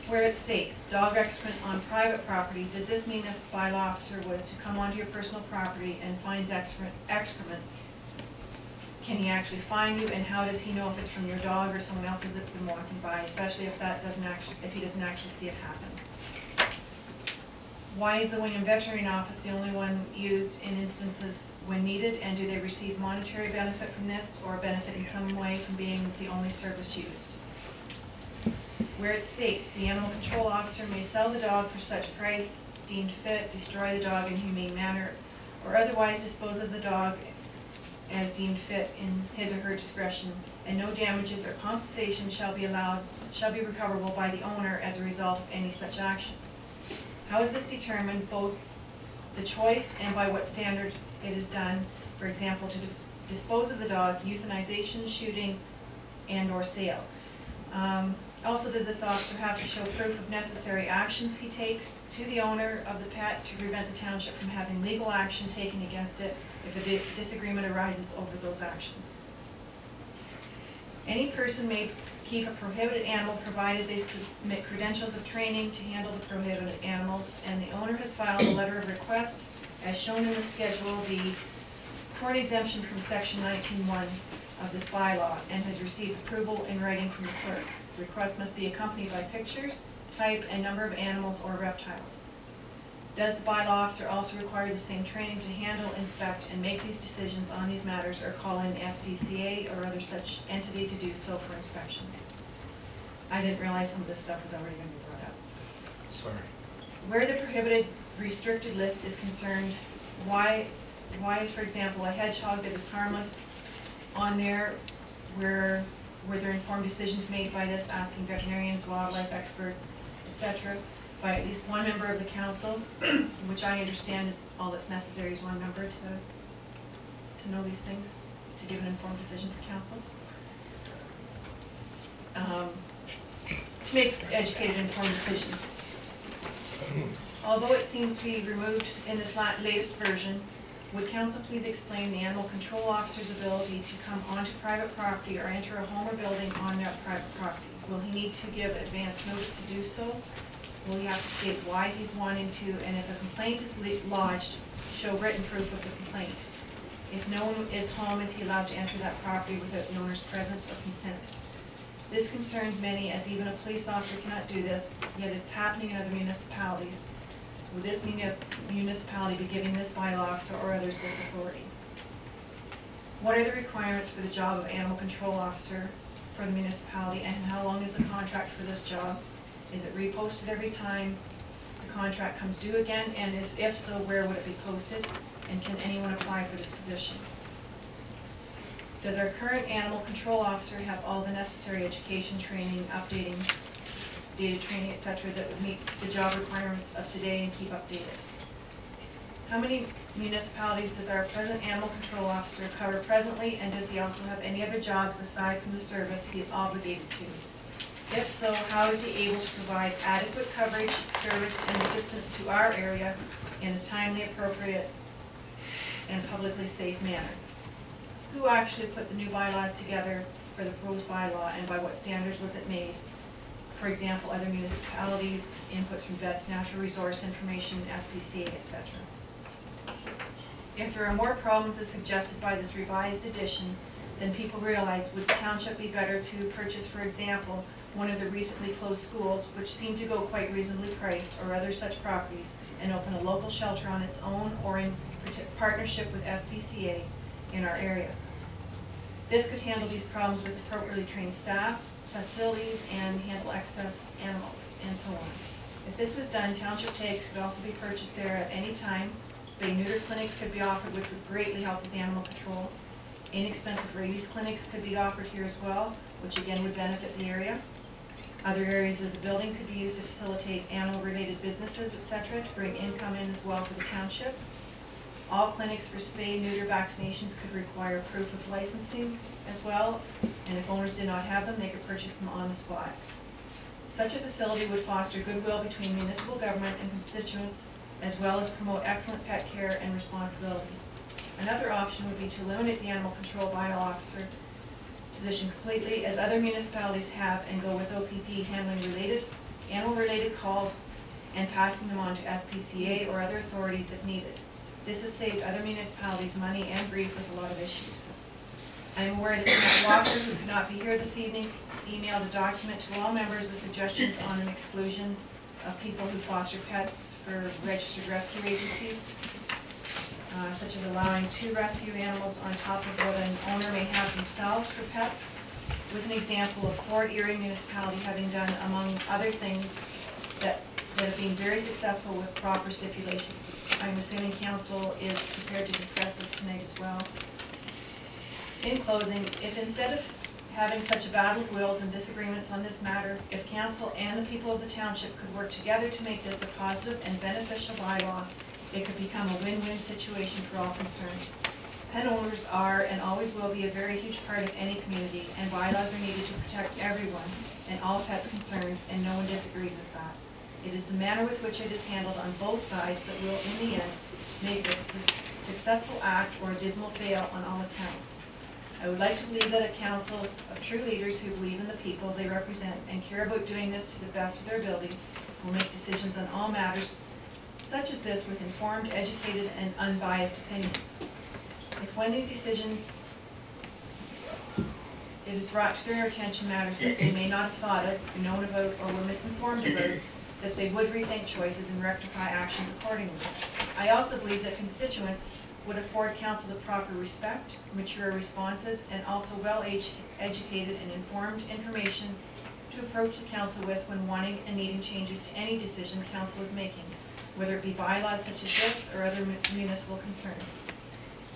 Where it states, dog excrement on private property, does this mean if the bylaw officer was to come onto your personal property and finds excrement, can he actually fine you, and how does he know if it's from your dog or someone else's that's been walking by, especially if he doesn't actually see it happen? Why is the Wingham Veterinary Office the only one used in instances when needed, and do they receive monetary benefit from this, or benefit in some way from being the only service used? Where it states, the animal control officer may sell the dog for such price deemed fit, destroy the dog in a humane manner, or otherwise dispose of the dog as deemed fit in his or her discretion, and no damages or compensation shall be recoverable by the owner as a result of any such action. How is this determined, both the choice and by what standard it is done? For example, to dispose of the dog, euthanization, shooting, and or sale. Also, does this officer have to show proof of necessary actions he takes to the owner of the pet to prevent the township from having legal action taken against it if a disagreement arises over those actions? Any person may keep a prohibited animal provided they submit credentials of training to handle the prohibited animals, and the owner has filed a letter of request as shown in the schedule D for an exemption from section 19.1 of this bylaw and has received approval in writing from the clerk. The request must be accompanied by pictures, type, and number of animals or reptiles. Does the bylaw officer also require the same training to handle, inspect, and make these decisions on these matters, or call in SPCA or other such entity to do so for inspections? I didn't realize some of this stuff was already going to be brought up. Sorry. Where the prohibited restricted list is concerned, why is, for example, a hedgehog that is harmless on there, where were there informed decisions made by this, asking veterinarians, wildlife experts, etc., by at least one member of the council, which I understand is all that's necessary is one member to know these things, to give an informed decision for council. To make educated, informed decisions. Although it seems to be removed in this latest version, would council please explain the animal control officer's ability to come onto private property or enter a home or building on that private property? Will he need to give advance notice to do so? Will he have to state why he's wanting to, and if a complaint is lodged, show written proof of the complaint? If no one is home, is he allowed to enter that property without the owner's presence or consent? This concerns many, as even a police officer cannot do this, yet it's happening in other municipalities. Would this municipality be giving this bylaw officer or others this authority? What are the requirements for the job of animal control officer for the municipality, and how long is the contract for this job? Is it reposted every time the contract comes due again? And if so, where would it be posted? And can anyone apply for this position? Does our current animal control officer have all the necessary education, training, updating, data training, etc., that would meet the job requirements of today and keep updated? How many municipalities does our present animal control officer cover presently, and does he also have any other jobs aside from the service he is obligated to? If so, how is he able to provide adequate coverage, service, and assistance to our area in a timely, appropriate, and publicly safe manner? Who actually put the new bylaws together for the proposed bylaw, and by what standards was it made? For example, other municipalities, inputs from vets, natural resource information, SPCA, etc. If there are more problems as suggested by this revised edition than people realize, would the township be better to purchase, for example, one of the recently closed schools, which seem to go quite reasonably priced, or other such properties, and open a local shelter on its own or in partnership with SPCA in our area? This could handle these problems with appropriately trained staff, facilities, and handle excess animals, and so on. If this was done, township tags could also be purchased there at any time. Spay-neuter clinics could be offered, which would greatly help with animal control. Inexpensive rabies clinics could be offered here as well, which again would benefit the area. Other areas of the building could be used to facilitate animal-related businesses, etc., to bring income in as well for the township. All clinics for spay-neuter vaccinations could require proof of licensing as well, and if owners did not have them, they could purchase them on the spot. Such a facility would foster goodwill between municipal government and constituents, as well as promote excellent pet care and responsibility. Another option would be to eliminate the animal control bylaw officer position completely, as other municipalities have, and go with OPP handling animal-related calls and passing them on to SPCA or other authorities if needed. This has saved other municipalities money and grief with a lot of issues. I am aware that Matt Walker, who could not be here this evening, emailed a document to all members with suggestions on an exclusion of people who foster pets for registered rescue agencies, such as allowing 2 rescue animals on top of what an owner may have themselves for pets, with an example of Fort Erie municipality having done, among other things, that have been very successful with proper stipulations. I'm assuming council is prepared to discuss this tonight as well. In closing, if instead of having such a battle of wills and disagreements on this matter, if council and the people of the township could work together to make this a positive and beneficial bylaw, it could become a win-win situation for all concerned. Pet owners are and always will be a very huge part of any community, and bylaws are needed to protect everyone and all pets concerned, and no one disagrees with that. It is the manner with which it is handled on both sides that will, in the end, make this a successful act or a dismal fail on all accounts. I would like to believe that a council of true leaders who believe in the people they represent and care about doing this to the best of their abilities will make decisions on all matters such as this with informed, educated, and unbiased opinions. If when these decisions it is brought to their attention matters that they may not have thought of, known about, or were misinformed about, that they would rethink choices and rectify actions accordingly. I also believe that constituents would afford council the proper respect, mature responses, and also well-educated and informed information to approach the council with when wanting and needing changes to any decision council is making, whether it be bylaws such as this or other municipal concerns.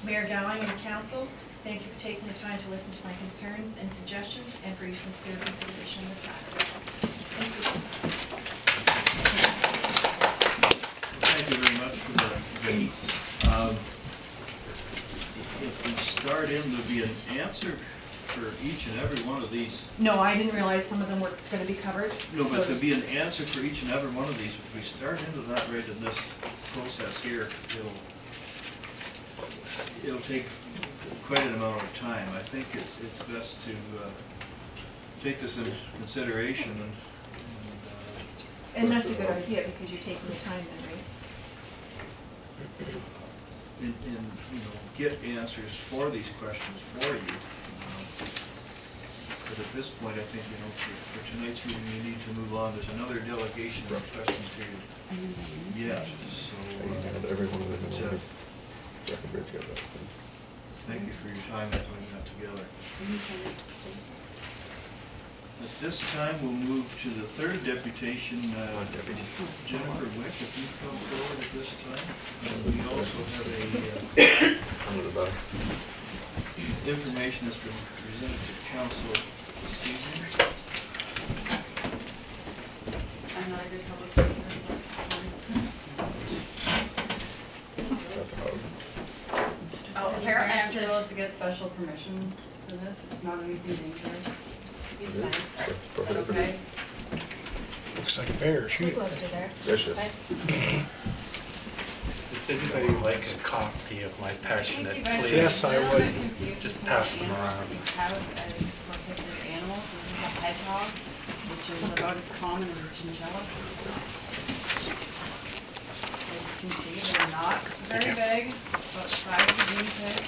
Mayor Gowing and council, thank you for taking the time to listen to my concerns and suggestions and for your sincere consideration of this matter. Thank you. Thank you very much for that, Vicky. If we start in, there'll be an answer for each and every one of these. No, I didn't realize some of them were going to be covered. No, but there'll be an answer for each and every one of these. If we start into that right in this process here, it'll take quite an amount of time. I think it's best to take this into consideration and that's a good idea because you're taking the time then, right? and get answers for these questions for you. But at this point, I think, for tonight's meeting, we need to move on. There's another delegation of questions here. Yeah, so. Every one of them. Thank you for your time in putting that together. At this time, we'll move to the third deputation. Jennifer Wick, if you come forward at this time. And we also have a... Under the bus. information that's been presented to council this evening. I'm not a good public speaker, so. Oh, apparently I'm supposed to get special permission for this. It's not anything dangerous. He's fine. Is that okay? Looks like a bear, shoot it. Closer there. Yes, yes. Okay. Does anybody like a copy of my passionate plea? Yes, I would. Just pass them around. You have as prohibited animals, you have hedgehog, which is about as common as a chinchilla. As you can see, they're not very big, about the size of a guinea pig.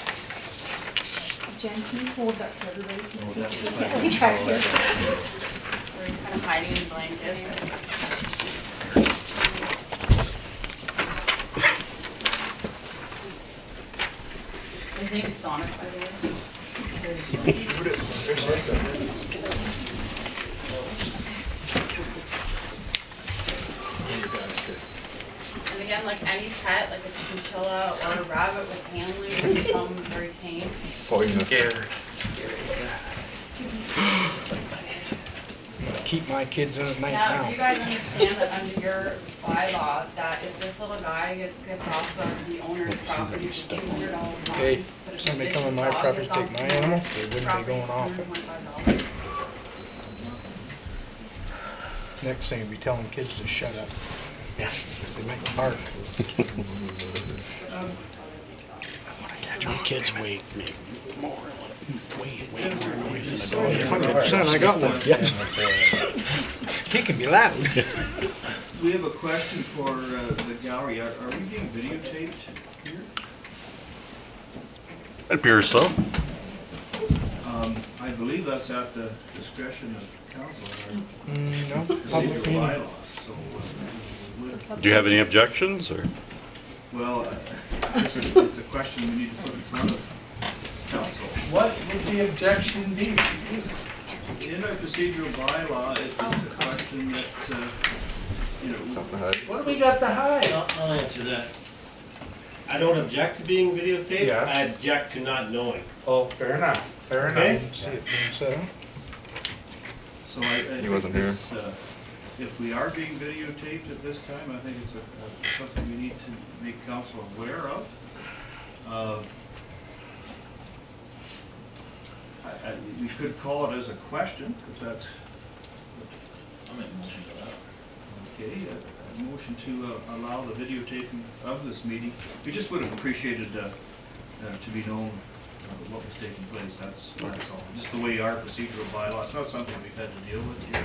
Jen, can you hold that so everybody can see? that was We my can't see back here. They're kind of hiding in blankets. His name is Sonic, by the way. Shoot it. There's this one. And again, like any pet, like a chinchilla or a rabbit with handling, they become very tame. Poisonous. Scared. I'm gonna keep my kids in at night Now, do you now. guys understand that under your bylaw, that if this little guy gets kicked off of the owner's property, it's $200 fine. Okay, But if somebody the come on my dog property gets to take off my the animal, owner's they wouldn't be property, going off it. $125. Next thing, be telling kids to shut up. Yeah. They make them bark. My kids make more, way more noise than a dog. 100%, I got one. He can be loud. We have a question for the gallery. Are we being videotaped here? It appears so. I believe that's at the discretion of council. No, public Procedural meeting. bylaws. So, Do you have any objections, or? well, it's a question we need to put in front of council. What would the objection be? In our procedural bylaw, it's a question that, Something to hide. What do we got to hide? I'll answer that. I don't object to being videotaped. Yes. I object to not knowing. Oh, fair enough, fair Okay. enough. See if you can set up. So I think wasn't here. this, if we are being videotaped at this time, I think it's something we need to make council aware of. We could call it as a question, if that's I'll make a motion for that. okay. A motion to allow the videotaping of this meeting. We just would have appreciated to be known what was taking place. That's all. Just the way our procedural bylaw, it's not something we've had to deal with here.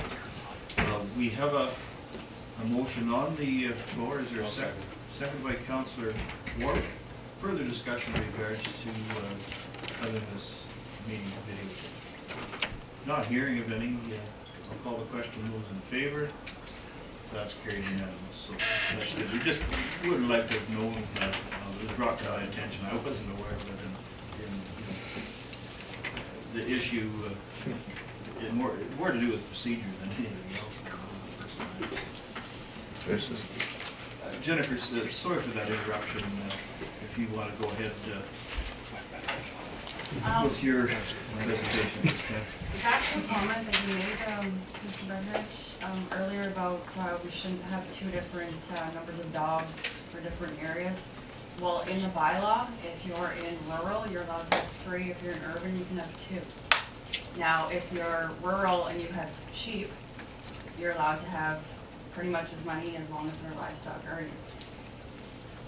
We have a motion on the floor. Is there a second? Second by Councillor Ward. Further discussion in regards to having this meeting videotaped. Not hearing of any, I'll call the question. Those in favor? That's carried unanimous. So that's good. We just would like to have known that it was brought to my attention. I wasn't aware of it, and the issue it more to do with procedure than anything else. It's just, Jennifer, sorry for that interruption. If you want to go ahead with your presentation. Back to the comment that you made, Mr. Beveridge, earlier about we shouldn't have two different numbers of dogs for different areas. Well, in the bylaw, if you're in rural, you're allowed to have 3. If you're in urban, you can have 2. Now, if you're rural and you have sheep, you're allowed to have pretty much as many as long as they're livestock earnings.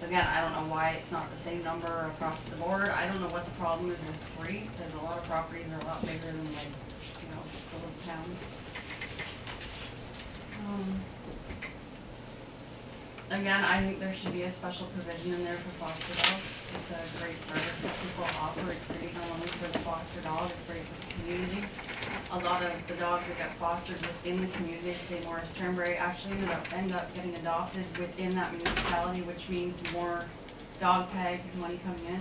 So again, I don't know why it's not the same number across the board. I don't know what the problem is with 3, because a lot of properties are a lot bigger than, like, you know, the little town. Again, I think there should be a special provision in there for foster dogs. It's a great service that people offer. It's great not only for the foster dog, it's great for the community. A lot of the dogs that get fostered within the community, say Morris Turnberry, actually end up getting adopted within that municipality, which means more dog tag money coming in.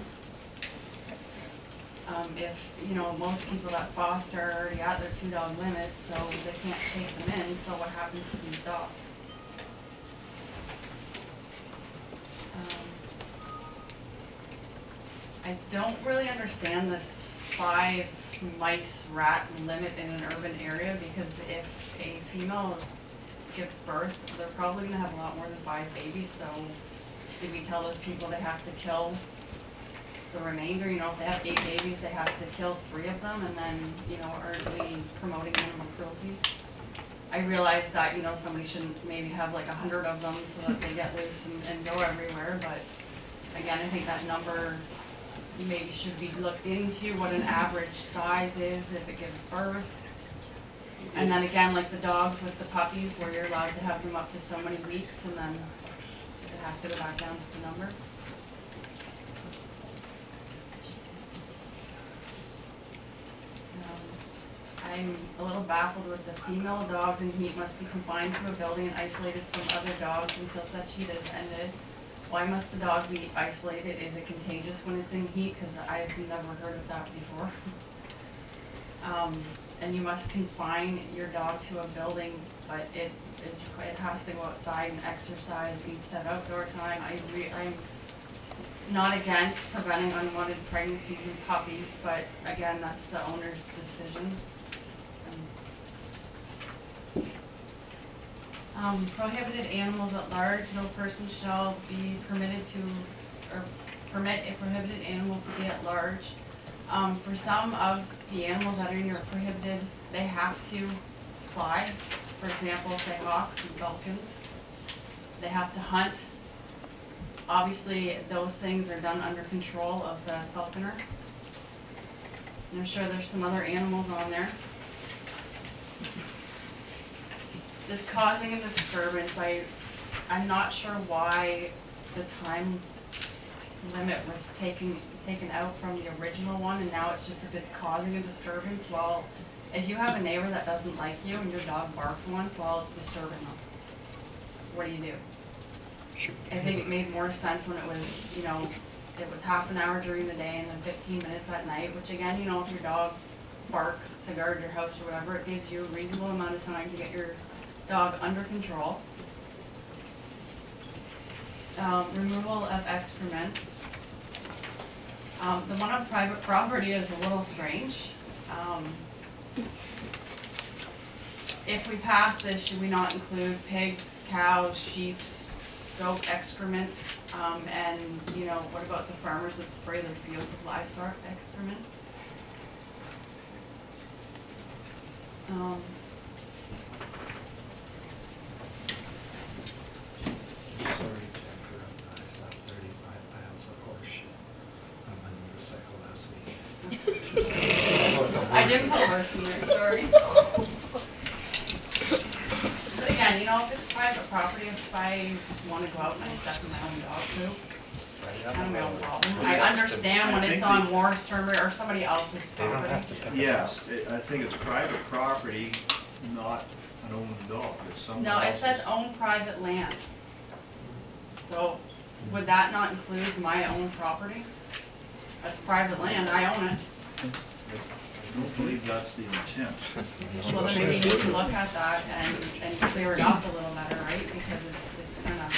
If, you know, most people that foster are already at their 2-dog limit, so they can't take them in, so what happens to these dogs? I don't really understand this 5 mice rat limit in an urban area, because if a female gives birth, they're probably gonna have a lot more than 5 babies, so do we tell those people they have to kill the remainder? You know, if they have 8 babies, they have to kill 3 of them, and then, you know, aren't we promoting animal cruelty? I realize that, you know, somebody shouldn't maybe have like 100 of them so that they get loose and go everywhere, but again, I think that number maybe should be looked into, what an average size is if it gives birth. And then again, like the dogs with the puppies, where you're allowed to have them up to so many weeks, and then it has to go back down to the number. I'm a little baffled with the female dogs in heat must be confined to a building and isolated from other dogs until such heat is ended. Why must the dog be isolated? Is it contagious when it's in heat? Because I've never heard of that before. And you must confine your dog to a building, but it has to go outside and exercise, needs to have outdoor time. I'm not against preventing unwanted pregnancies in puppies, but again, that's the owner's decision. Prohibited animals at large, no person shall be permitted to, or permit a prohibited animal to be at large. For some of the animals that are in your prohibited, they have to fly. For example, say hawks and falcons. They have to hunt. Obviously, those things are done under control of the falconer. And I'm sure there's some other animals on there. This causing a disturbance, I'm not sure why the time limit was taken out from the original one, and now it's just if it's causing a disturbance. Well, if you have a neighbor that doesn't like you and your dog barks once, well, it's disturbing them. What do you do? Sure. I think it made more sense when it was, you know, it was half an hour during the day and then 15 minutes at night, which again, you know, if your dog barks to guard your house or whatever, it gives you a reasonable amount of time to get your dog under control. Removal of excrement. The one on private property is a little strange. If we pass this, should we not include pigs, cows, sheep, goat excrement? And, you know, what about the farmers that spray their fields with livestock excrement? Sorry to interrupt, I saw 35 pounds of horse shit on my motorcycle last week. I didn't put horse in there, sorry. But again, you know, if it's private property, if I want to go out and I step in my own dog poop, I don't have a problem. I understand when it's on Morris Turnbury or somebody else's They don't property. have to pick it up. Yes, I think it's private property, not an owned dog, it's someone No, it else's. says own private land. So, would that not include my own property? That's private land, I own it. I don't believe that's the intent. Well, then maybe we can look at that and clear it up a little better, right? Because it's kind of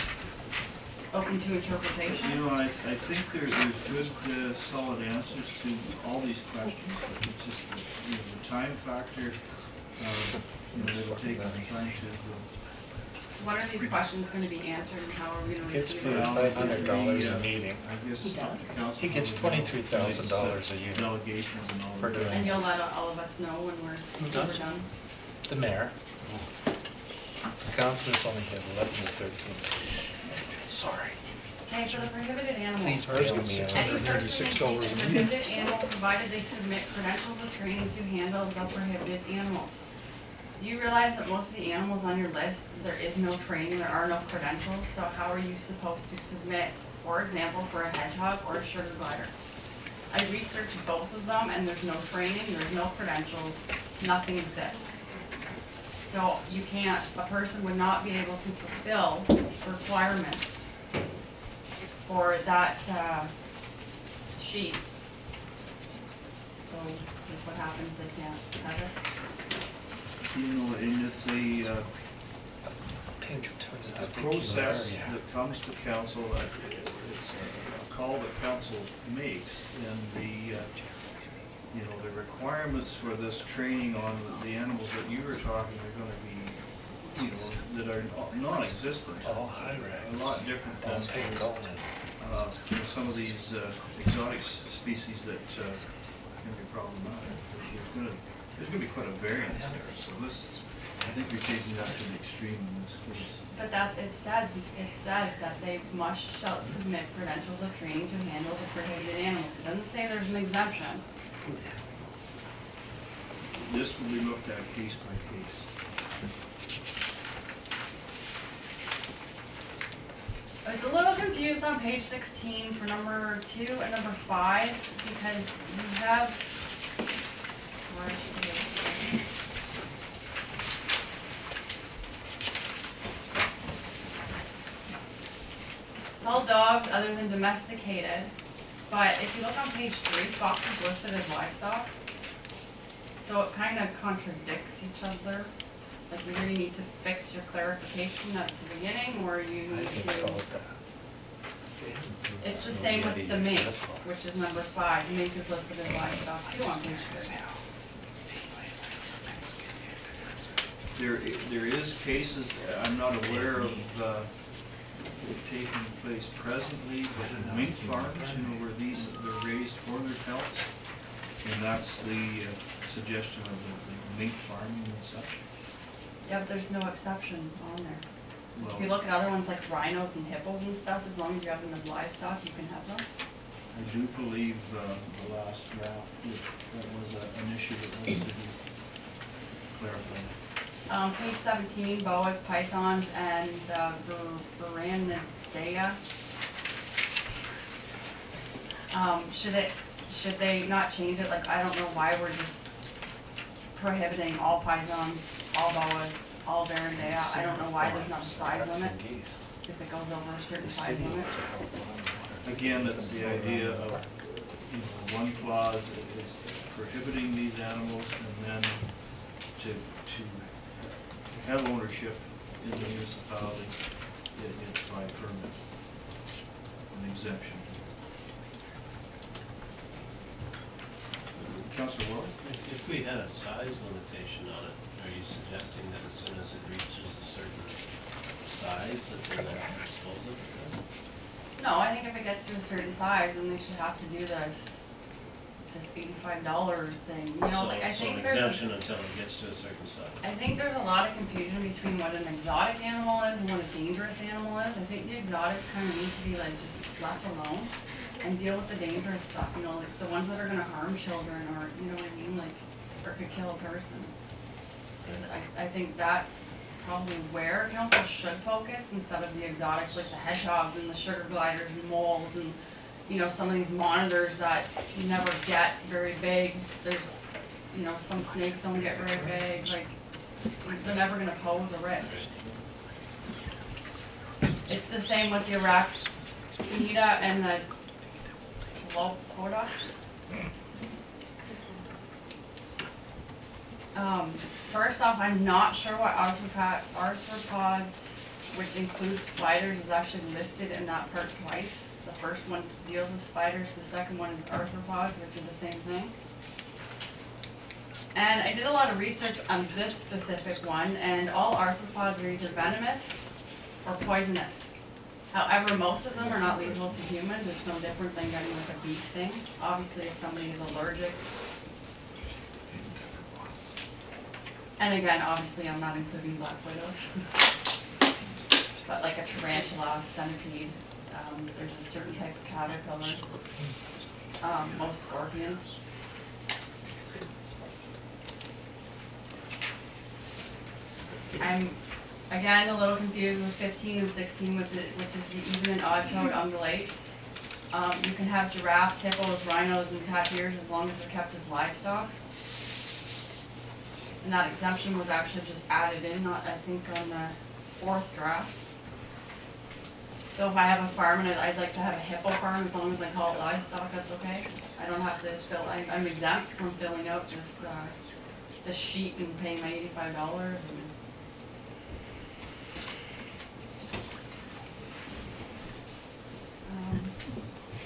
open to interpretation. You know, I think there's good, solid answers to all these questions, but it's just, you know, the time factor, you know, it'll take time to. So what are these questions going to be answered and how are we going to Gets receive paid it? $500 a meeting. I guess the council. He gets $23,000 a year Delegations and all for of doing that. And you'll let all of us know when we're done? The mayor. The councilors only have 11 to 13. Sorry. Okay, for the prohibited animals. Please bail me out. Any person engaged in prohibited animal provided they submit credentials of training to handle the prohibited animals. Do you realize that most of the animals on your list, there is no training, there are no credentials, so how are you supposed to submit, for example, for a hedgehog or a sugar glider? I researched both of them and there's no training, there's no credentials, nothing exists. So you can't, a person would not be able to fulfill requirements for that sheet. So that's what happens, they can't have it. You know, and it's a I think you process are, yeah. that comes to council, it's a call that council makes, and you know, the requirements for this training on the animals that you were talking are gonna be, you know, that are non-existent. All high A lot different than pink golden. you know, some of these exotic species that can be problematic. There's gonna be quite a variance there, so this, I think we're taking that to the extreme in this case. But that, it says that they shall submit credentials of training to handle the prohibited animals. It doesn't say there's an exemption. This will be looked at case by case. I was a little confused on page 16 for number 2 and number 5 because you have. It's all dogs other than domesticated, but if you look on page 3, fox is listed as livestock, so it kind of contradicts each other. Like you really need to fix your clarification at the beginning, or you need to. It's the same with the mink, which is number 5. Mink is listed as livestock too on page 3. There is cases, I'm not aware of taking place presently, but in mink farms, you know, where they're raised for their pelts, and that's the suggestion of the mink farming and such. Yeah, but there's no exception on there. Well, If you look at other ones like rhinos and hippos and stuff, as long as you have them as livestock, you can have them. I do believe the last draft, that was an issue that needs to be clarified. Page 17, boas, pythons, and Veranidea. Should they not change it? Like, I don't know why we're just prohibiting all pythons, all boas, all Veranidea. I don't know why there's not a size limit if it goes over a certain size limit. Again, it's the idea of, you know, one clause is prohibiting these animals, and then to have ownership in the municipality, it's by permit, an exemption. Councilor Ward? If we had a size limitation on it, are you suggesting that as soon as it reaches a certain size, that they're going to dispose of it? No, I think if it gets to a certain size, then they should have to do this $85 thing. You know, like I think there's an exemption until it gets to a certain size. I think there's a lot of confusion between what an exotic animal is and what a dangerous animal is. I think the exotic kind of need to be like just left alone and deal with the dangerous stuff. You know, like the ones that are going to harm children, or you know what I mean, like, or could kill a person. And I think that's probably where council should focus instead of the exotics like the hedgehogs and the sugar gliders and moles and, you know, some of these monitors that you never get very big. There's, you know, some snakes don't get very big. Like, they're never going to pose a risk. It's the same with the arachnida and the lopoda. First off, I'm not sure what arthropods, which includes spiders, is actually listed in that part twice. The first one deals with spiders, the second one is arthropods, which are the same thing. And I did a lot of research on this specific one, and all arthropods are either venomous or poisonous. However, most of them are not lethal to humans. It's no different than getting like a bee sting. Obviously, if somebody is allergic. And again, obviously, I'm not including black widows. But like a tarantula, centipede, there's a certain type of caterpillar, most scorpions. I'm, again, a little confused with 15 and 16, which is the even and odd-toed ungulates. You can have giraffes, hippos, rhinos, and tapirs as long as they're kept as livestock. And that exemption was actually just added in, I think, on the 4th draft. So if I have a farm and I'd like to have a hippo farm, as long as I call it livestock, that's okay. I don't have to fill, I'm exempt from filling out this sheet and paying my $85.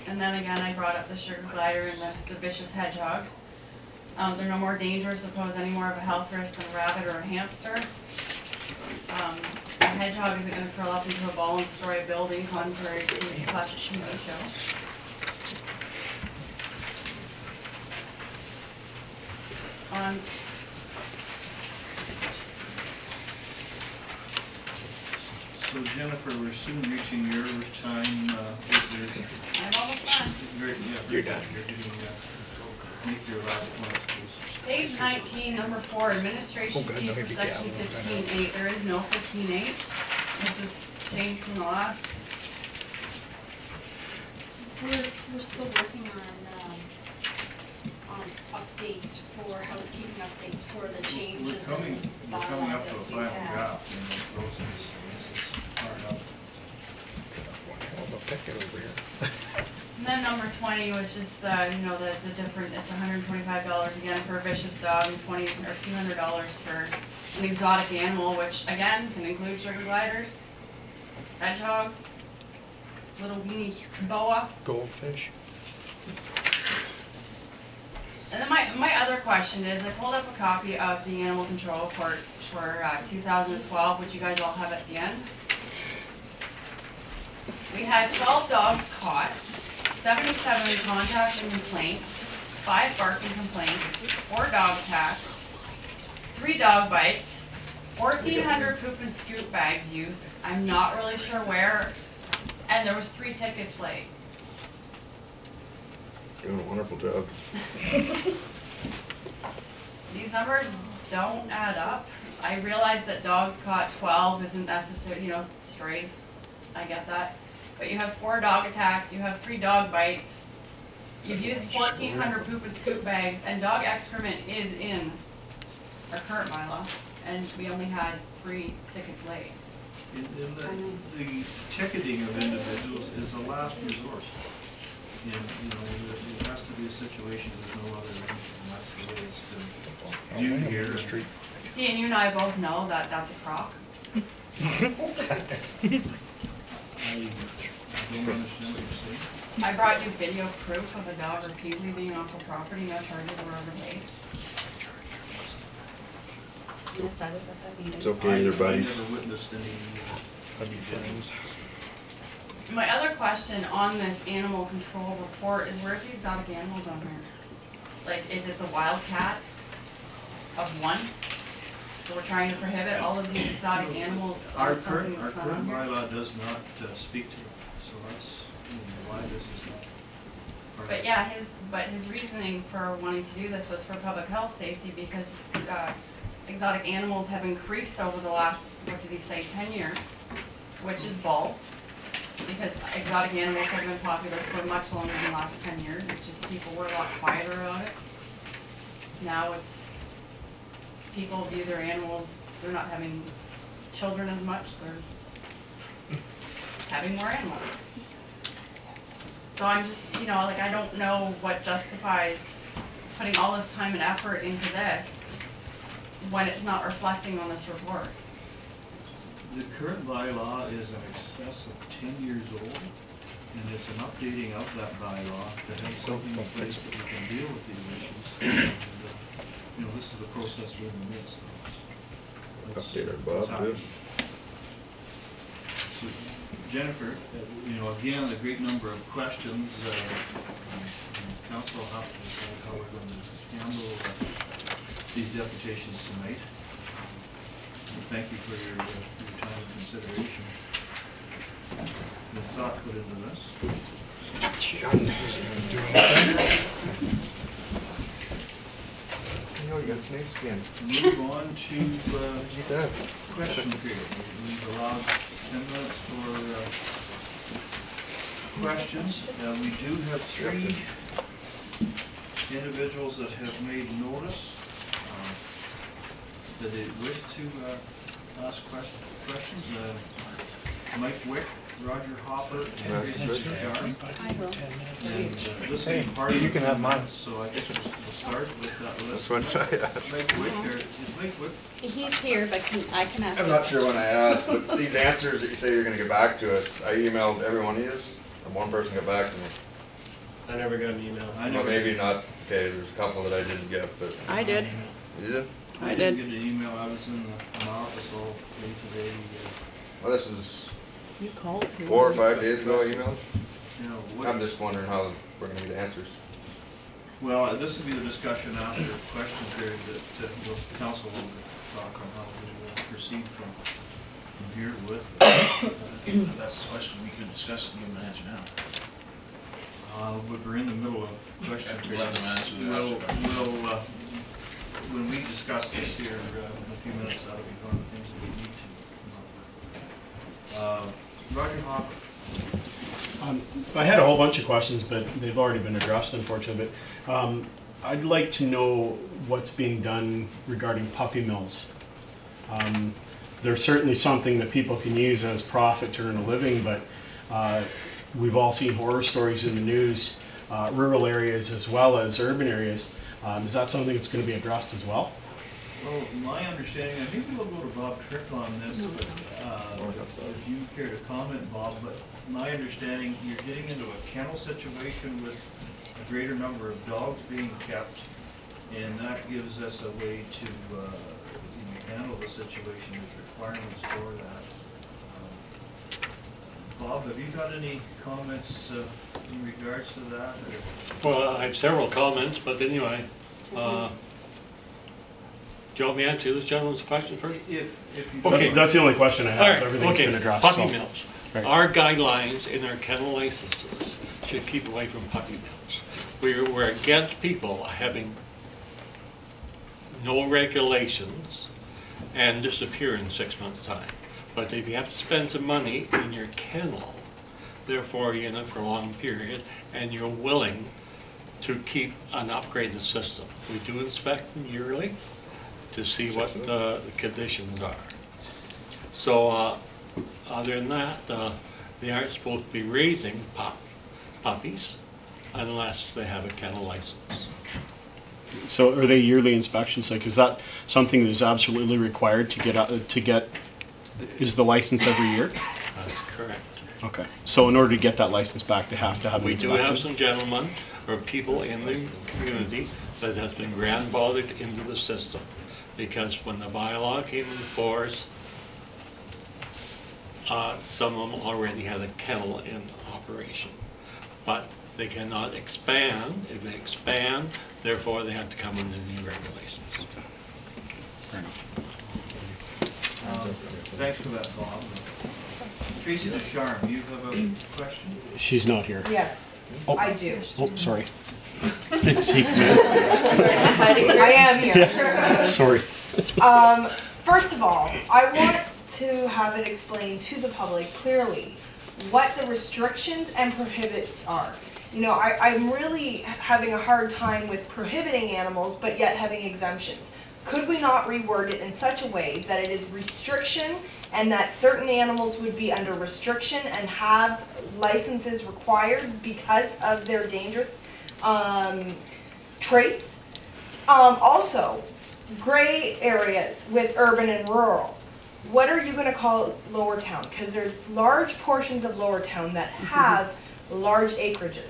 And then again, I brought up the sugar glider and the vicious hedgehog. They're no more dangerous to pose any more of a health risk than a rabbit or a hamster. A hedgehog isn't going to curl up into a ball and destroy a building, contrary to the classic TV show. So Jennifer, we're soon reaching your time. I'm almost done. You're done. You're getting, make your last point, please. Page 19, number 4, administration fee for section 15.8. There is no 15.8. This is changed from the last. We're still working on updates for, housekeeping updates for the changes We're coming in up bylaw to a that we final have. draft in the process, and this is hard up. And then number 20 was just the different, it's $125 again for a vicious dog and $200 for an exotic animal, which again can include sugar gliders, hedgehogs, little weenie boa. Goldfish. And then my other question is, I pulled up a copy of the animal control report for 2012, which you guys all have at the end. We had 12 dogs caught, 77 contacts and complaints, 5 barking complaints, 4 dog attacks, 3 dog bites, 1,400 poop and scoop bags used. I'm not really sure where, and there was 3 tickets late. Doing a wonderful job. These numbers don't add up. I realize that dogs caught 12 isn't necessary, strays. I get that. But you have 4 dog attacks, you have 3 dog bites, you've used 1,400 poop and scoop bags, and dog excrement is in our current bylaw, and we only had 3 tickets late. The ticketing of individuals is a last resort. And, it has to be a situation, there's no other reason, and that's the way it's been viewed here. See, and you and I both know that that's a crock. I don't understand what you're saying. I brought you video proof of a dog repeatedly being off the property, no charges were ever made. Yes, I was at that meeting. It's okay, they're buddies. I never witnessed any. friends. My other question on this animal control report is, where's the exotic animals on here? Like, is it the wildcat of 1? So we're trying to prohibit all of these exotic animals. Our current bylaw does not speak to it, so that's why this is not. But yeah, his reasoning for wanting to do this was for public health safety, because exotic animals have increased over the last, what did he say, 10 years, which is bull, because exotic animals have been popular for much longer than the last 10 years. It's just people were a lot quieter about it. Now it's, people view their animals, they're not having children as much, they're having more animals. So I'm just, I don't know what justifies putting all this time and effort into this when it's not reflecting on this report. The current bylaw is in excess of 10 years old, and it's an updating of that bylaw to have something in place that we can deal with these issues. And, this is the process we're in the midst of. Update our Bob, too. So, Jennifer, again, a great number of questions. Council will have to decide how we're going to handle these deputations tonight. Thank you for your time and consideration. The thought put into this. You got snake skin. Move on to question period. We've allowed 10 minutes for questions. We do have 3 individuals that have made notice that they wish to ask questions. Mike Wick, Roger Hopper, and Richard Sharp. I will. This is part of You can have mine. So I guess we'll start with that list. That's what I asked. Mike Wick, is Mike Wick? He's here, but I can ask. I'm not sure when I asked, but these answers that you say you're gonna get back to us, I emailed every one of you, and one person got back to me. I never got an email. I Well, never maybe did. not, okay, there's a couple that I didn't get, but. I did. You did? I didn't did. get an email, I was in my office all day today. Well, this is You called. 4 or 5 days ago I emailed. You know, what? I'm just wondering how we're gonna get answers. Well, this will be the discussion after the question period that the council will talk on how we will proceed from here with. That's the question, we could discuss it and give them an answer now. But we're in the middle of question Have to period. let them answer the We'll, question. when we discuss this here in a few minutes, that'll be one of the things that we need to come up with. Roger Hopper. I had a whole bunch of questions, but they've already been addressed, unfortunately. But I'd like to know what's being done regarding puppy mills. They're certainly something that people can use as profit to earn a living, but we've all seen horror stories in the news, rural areas as well as urban areas. Is that something that's going to be addressed as well? Well, my understanding, I think we'll go to Bob Trick on this, but if you care to comment, Bob, but my understanding, you're getting into a kennel situation with a greater number of dogs being kept, and that gives us a way to handle the situation, there's requirements for that. Bob, have you got any comments in regards to that? Or? Well, I have several comments, but anyway, do you want me to answer this gentleman's question first? If you Okay. That's the only question I have. All right, Everything's okay, been addressed. puppy so- mills. Right. Our guidelines in our kennel licenses should keep away from puppy mills. We're against people having no regulations and disappear in 6 months' time. But if you have to spend some money in your kennel, therefore you're in it for a long period, and you're willing to keep an upgraded system. We do inspect them yearly to see what the conditions are. So other than that, they aren't supposed to be raising puppies unless they have a kennel license. So are they yearly inspections? Like, is that something that is absolutely required to get, is the license every year? That's correct. Okay. So in order to get that license back, they have to have an We do inspection? have some gentlemen or people in the community that has been grandfathered into the system. Because when the bylaw came into force, some of them already had a kennel in operation. But they cannot expand. If they expand, therefore they have to come under new regulations. Fair enough. Thanks for that, Bob. Tracy DeSharm, you have a question? She's not here. Yes, Oh. I do. Oh, sorry. Didn't see you come in. I am here. Sorry. First of all, I want to have it explained to the public clearly what the restrictions and prohibits are. You know, I'm really having a hard time with prohibiting animals, but yet having exemptions. Could we not reword it in such a way that it is restriction and that certain animals would be under restriction and have licenses required because of their dangerous traits? Also, gray areas with urban and rural. What are you going to call Lower Town? Because there's large portions of Lower Town that have large acreages.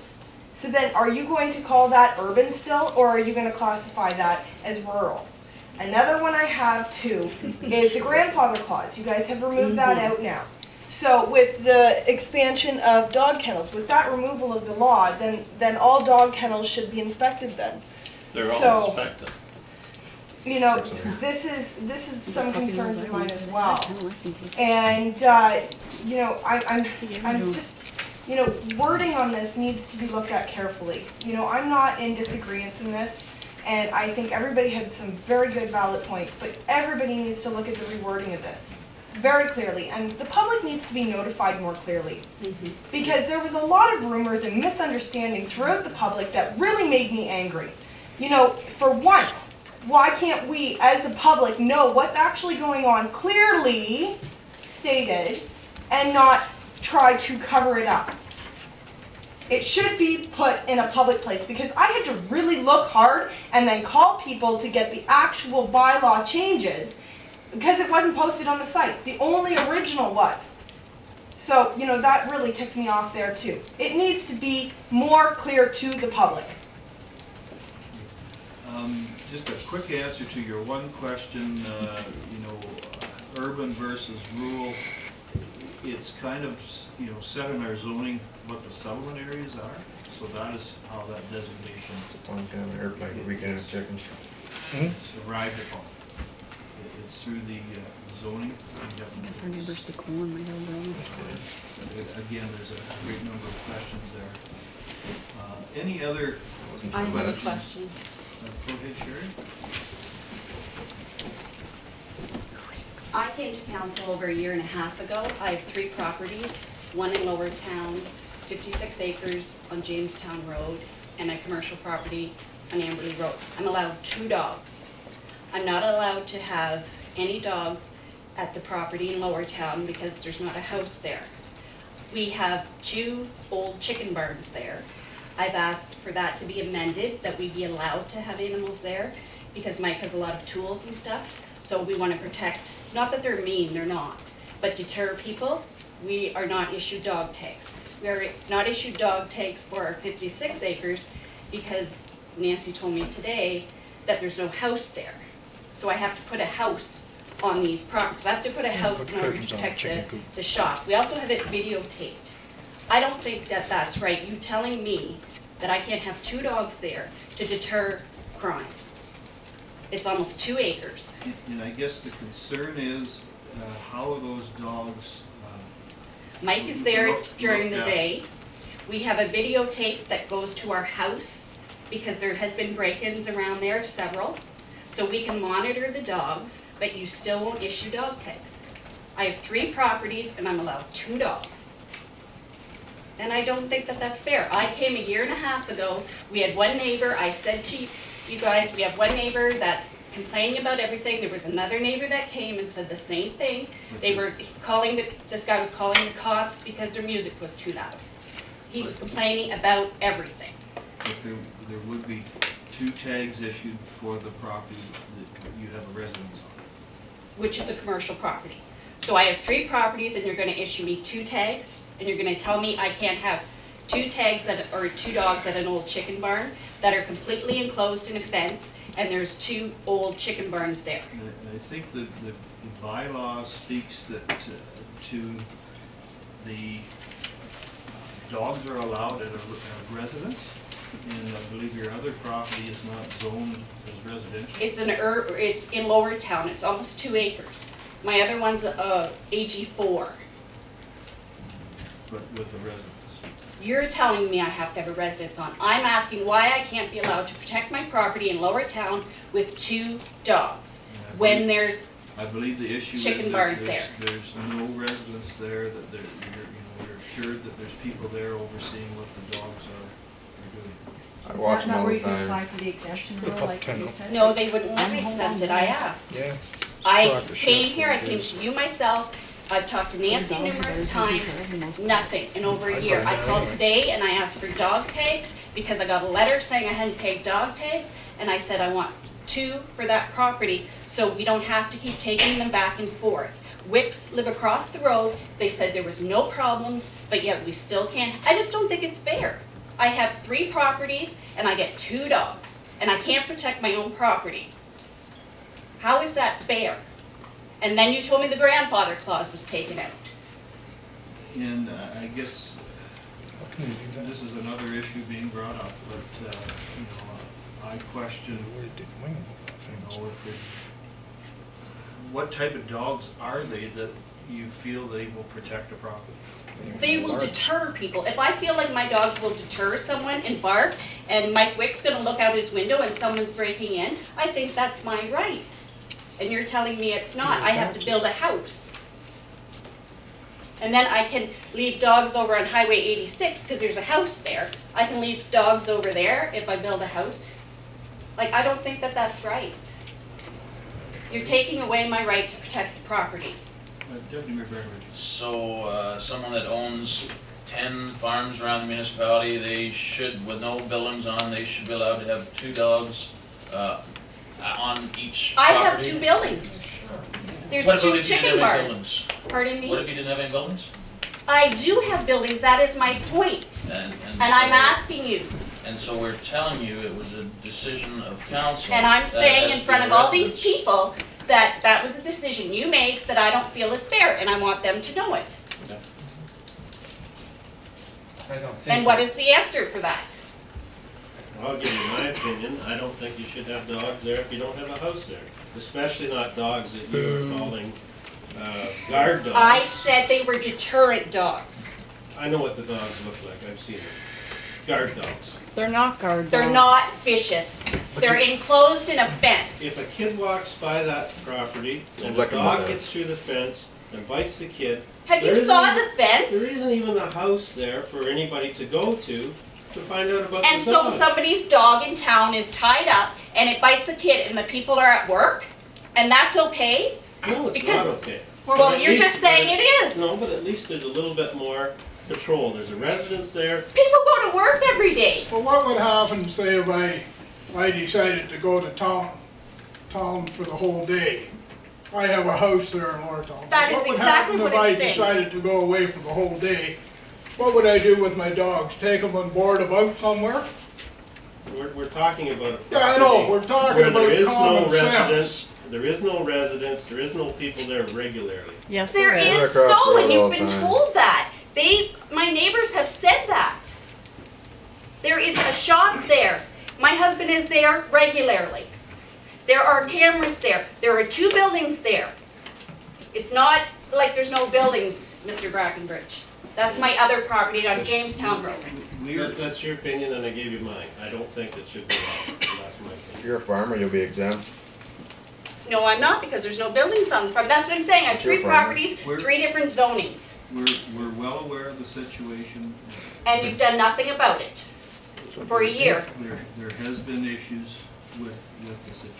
So then, are you going to call that urban still, or are you going to classify that as rural? Another one I have too is the grandfather clause. You guys have removed that out now. So with the expansion of dog kennels, with that removal of the law, then all dog kennels should be inspected then. They're So, all inspected. you know, this is some concerns of mine as well. And you know, I'm just, you know, wording on this needs to be looked at carefully. You know, I'm not in disagreement in this, and I think everybody had some very good valid points, but everybody needs to look at the rewording of this very clearly, and the public needs to be notified more clearly. Because there was a lot of rumors and misunderstanding throughout the public that really made me angry. You know, for once, why can't we, as the public, know what's actually going on clearly stated and not try to cover it up? It should be put in a public place, because I had to really look hard and then call people to get the actual bylaw changes because it wasn't posted on the site. The only original was. So, you know, that really ticked me off there too. It needs to be more clear to the public. Just a quick answer to your one question, you know, urban versus rural. It's kind of, you know, set in our zoning what the settlement areas are. So that is how that designation Someone can have an airplane, the weekend is chickens. is arrived upon. It's through the zoning. For neighbors to call in my house. Again, there's a great number of questions there. Any other? I have a question. Go ahead, Sherry. I came to council over a year and a half ago. I have 3 properties, one in Lower Town, 56 acres on Jamestown Road, and a commercial property on Amberley Road. I'm allowed 2 dogs. I'm not allowed to have any dogs at the property in Lower Town because there's not a house there. We have 2 old chicken barns there. I've asked for that to be amended, that we be allowed to have animals there, because Mike has a lot of tools and stuff. So we want to protect, not that they're mean, they're not, but deter people. We are not issued dog tags. We are not issued dog tags for our 56 acres because Nancy told me today that there's no house there. So I have to put a house on these properties. I have to put a house in order to protect the shop. We also have it videotaped. I don't think that that's right. You telling me that I can't have 2 dogs there to deter crime. It's almost 2 acres. And I guess the concern is how are those dogs? Mike is there during the day. We have a videotape that goes to our house because there has been break-ins around there, several. So we can monitor the dogs, but you still won't issue dog tags. I have 3 properties and I'm allowed 2 dogs. And I don't think that that's fair. I came a year and a half ago. We had one neighbor. I said to you guys, we have one neighbor that's complaining about everything. There was another neighbor that came and said the same thing. They were calling, this guy was calling the cops because their music was too loud. He was complaining about everything. But there would be 2 tags issued for the property that you have a residence on. Which is a commercial property. So I have 3 properties and you're going to issue me 2 tags, and you're going to tell me I can't have 2 tags that, or 2 dogs at an old chicken barn that are completely enclosed in a fence, and there's 2 old chicken barns there. I think the bylaw speaks that to the dogs are allowed at a residence, and I believe your other property is not zoned as residential. It's in Lower Town. It's almost 2 acres. My other one's AG4. But with a residence. You're telling me I have to have a residence on. I'm asking why I can't be allowed to protect my property in Lower Town with 2 dogs when there's I believe the issue chicken is barns that there. there's no residents there, that you're assured that there's people there overseeing what the dogs are doing. I watch them all the Is that not where you can apply time. for the exemption rule, like you said? No, they wouldn't let me exempt it. I asked. Yeah. I came here, I came to you myself, I've talked to Nancy numerous times, nothing in over a year. I called today and I asked for dog tags because I got a letter saying I hadn't paid dog tags, and I said I want 2 for that property so we don't have to keep taking them back and forth. Wicks live across the road, they said there was no problems, but yet we still can't. I just don't think it's fair. I have 3 properties and I get 2 dogs, and I can't protect my own property. How is that fair? And then you told me the grandfather clause was taken out. And I guess this is another issue being brought up, but you know, I question, you know, what type of dogs are they that you feel they will protect a property? They will deter people. If I feel like my dogs will deter someone and bark, and Mike Wick's gonna look out his window and someone's breaking in, I think that's my right. And you're telling me it's not. I have to build a house. And then I can leave dogs over on Highway 86 because there's a house there. I can leave dogs over there if I build a house. Like, I don't think that that's right. You're taking away my right to protect the property. Deputy Mayor Beveridge. So, someone that owns 10 farms around the municipality, they should, with no buildings on, they should be allowed to have 2 dogs on each property? I have 2 buildings. There's What 2 about if you didn't chicken have any barns. buildings? Pardon me? What if you didn't have any buildings? I do have buildings, that is my point. And I'm so- asking you. And so we're telling you it was a decision of council. And I'm that saying has in front been of all these residents. people that that was a decision you made that I don't feel is fair, and I want them to know it. I don't think. And what is the answer for that? I'll give you my opinion. I don't think you should have dogs there if you don't have a house there. Especially not dogs that you are calling guard dogs. I said they were deterrent dogs. I know what the dogs look like. I've seen them. Guard dogs. They're not guard dogs. They're not vicious. They're enclosed in a fence. If a kid walks by that property and the Lick 'em dog up. gets through the fence and bites the kid, Have you there saw isn't- the fence? There isn't even a house there for anybody to go to find out about And the so dog. somebody's dog in town is tied up and it bites a kid and the people are at work? And that's okay? No, it's because- not okay. Well, But at you're least- just saying it is. No, but at least there's a little bit more patrol. There's a residence there. People go to work every day. Well, what would happen, say, if I decided to go to town for the whole day? I have a house there in Lordtown. That is exactly what I'm saying. What would happen if I decided to go away for the whole day? What would I do with my dogs? Take them on board about somewhere? We're talking about a Yeah, I know, property we're talking where about there is no common residence. sense. There is no residence. There is no people there regularly. Yes, There is. is across so, the and road all you've the been time. told that. My neighbors have said that. There is a shop there. My husband is there regularly. There are cameras there. There are 2 buildings there. It's not like there's no buildings, Mr. Brackenbridge. That's my other property on Jamestown Road. That's your opinion, and I gave you mine. I don't think it should be allowed. That's my If opinion. you're a farmer, you'll be exempt. No, I'm not, because there's no buildings on the front. That's what I'm saying. I have 3 Sure, Farmer. properties, Where- 3 different zonings, We're well aware of the situation. and you've done nothing about it for a year. There has been issues with the situation.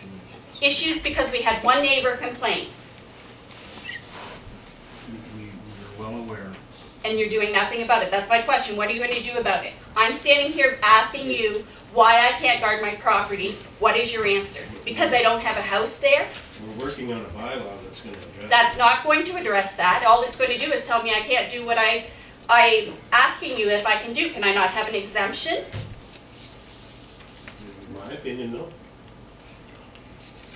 Issues because we had one neighbor complain, We're well aware. and you're doing nothing about it. That's my question. What are you going to do about it? I'm standing here asking you why I can't guard my property. What is your answer? Because I don't have a house there? We're working on a bylaw that's going to address. That's not going to address that. All it's going to do is tell me I can't do what I'm asking you if I can do. Can I not have an exemption? In my opinion, no.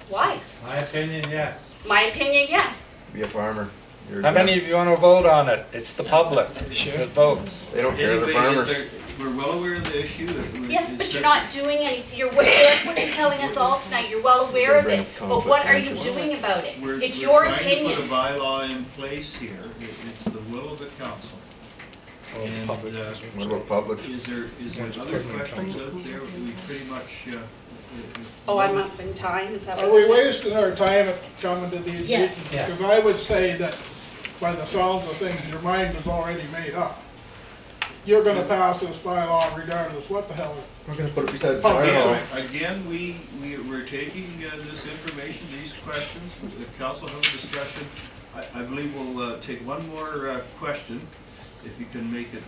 Why? My opinion, yes. My opinion, yes. Be a farmer. You're How many exempt. of you want to vote on it? It's the public that votes. They don't care, they're Anything, farmers. we're well aware of the issue. Yes, but you're not doing anything. That's what you're telling us all tonight. You're well aware of it. But what are you doing about it? It's your opinion. We're trying to put a bylaw in place here. It's the will of the council. And What about public? is there other questions out there? We pretty much. Oh, I'm up in time, is that what Are we you're saying? wasting our time at coming to these Yes. meetings? Yeah. Because I would say that, by the sounds of things, your mind is already made up. You're gonna pass this bylaw regardless what the hell. We're gonna put it beside the Public. fire hall. Again, we're taking this information, these questions, the council have a discussion. I believe we'll take one more question, if you can make it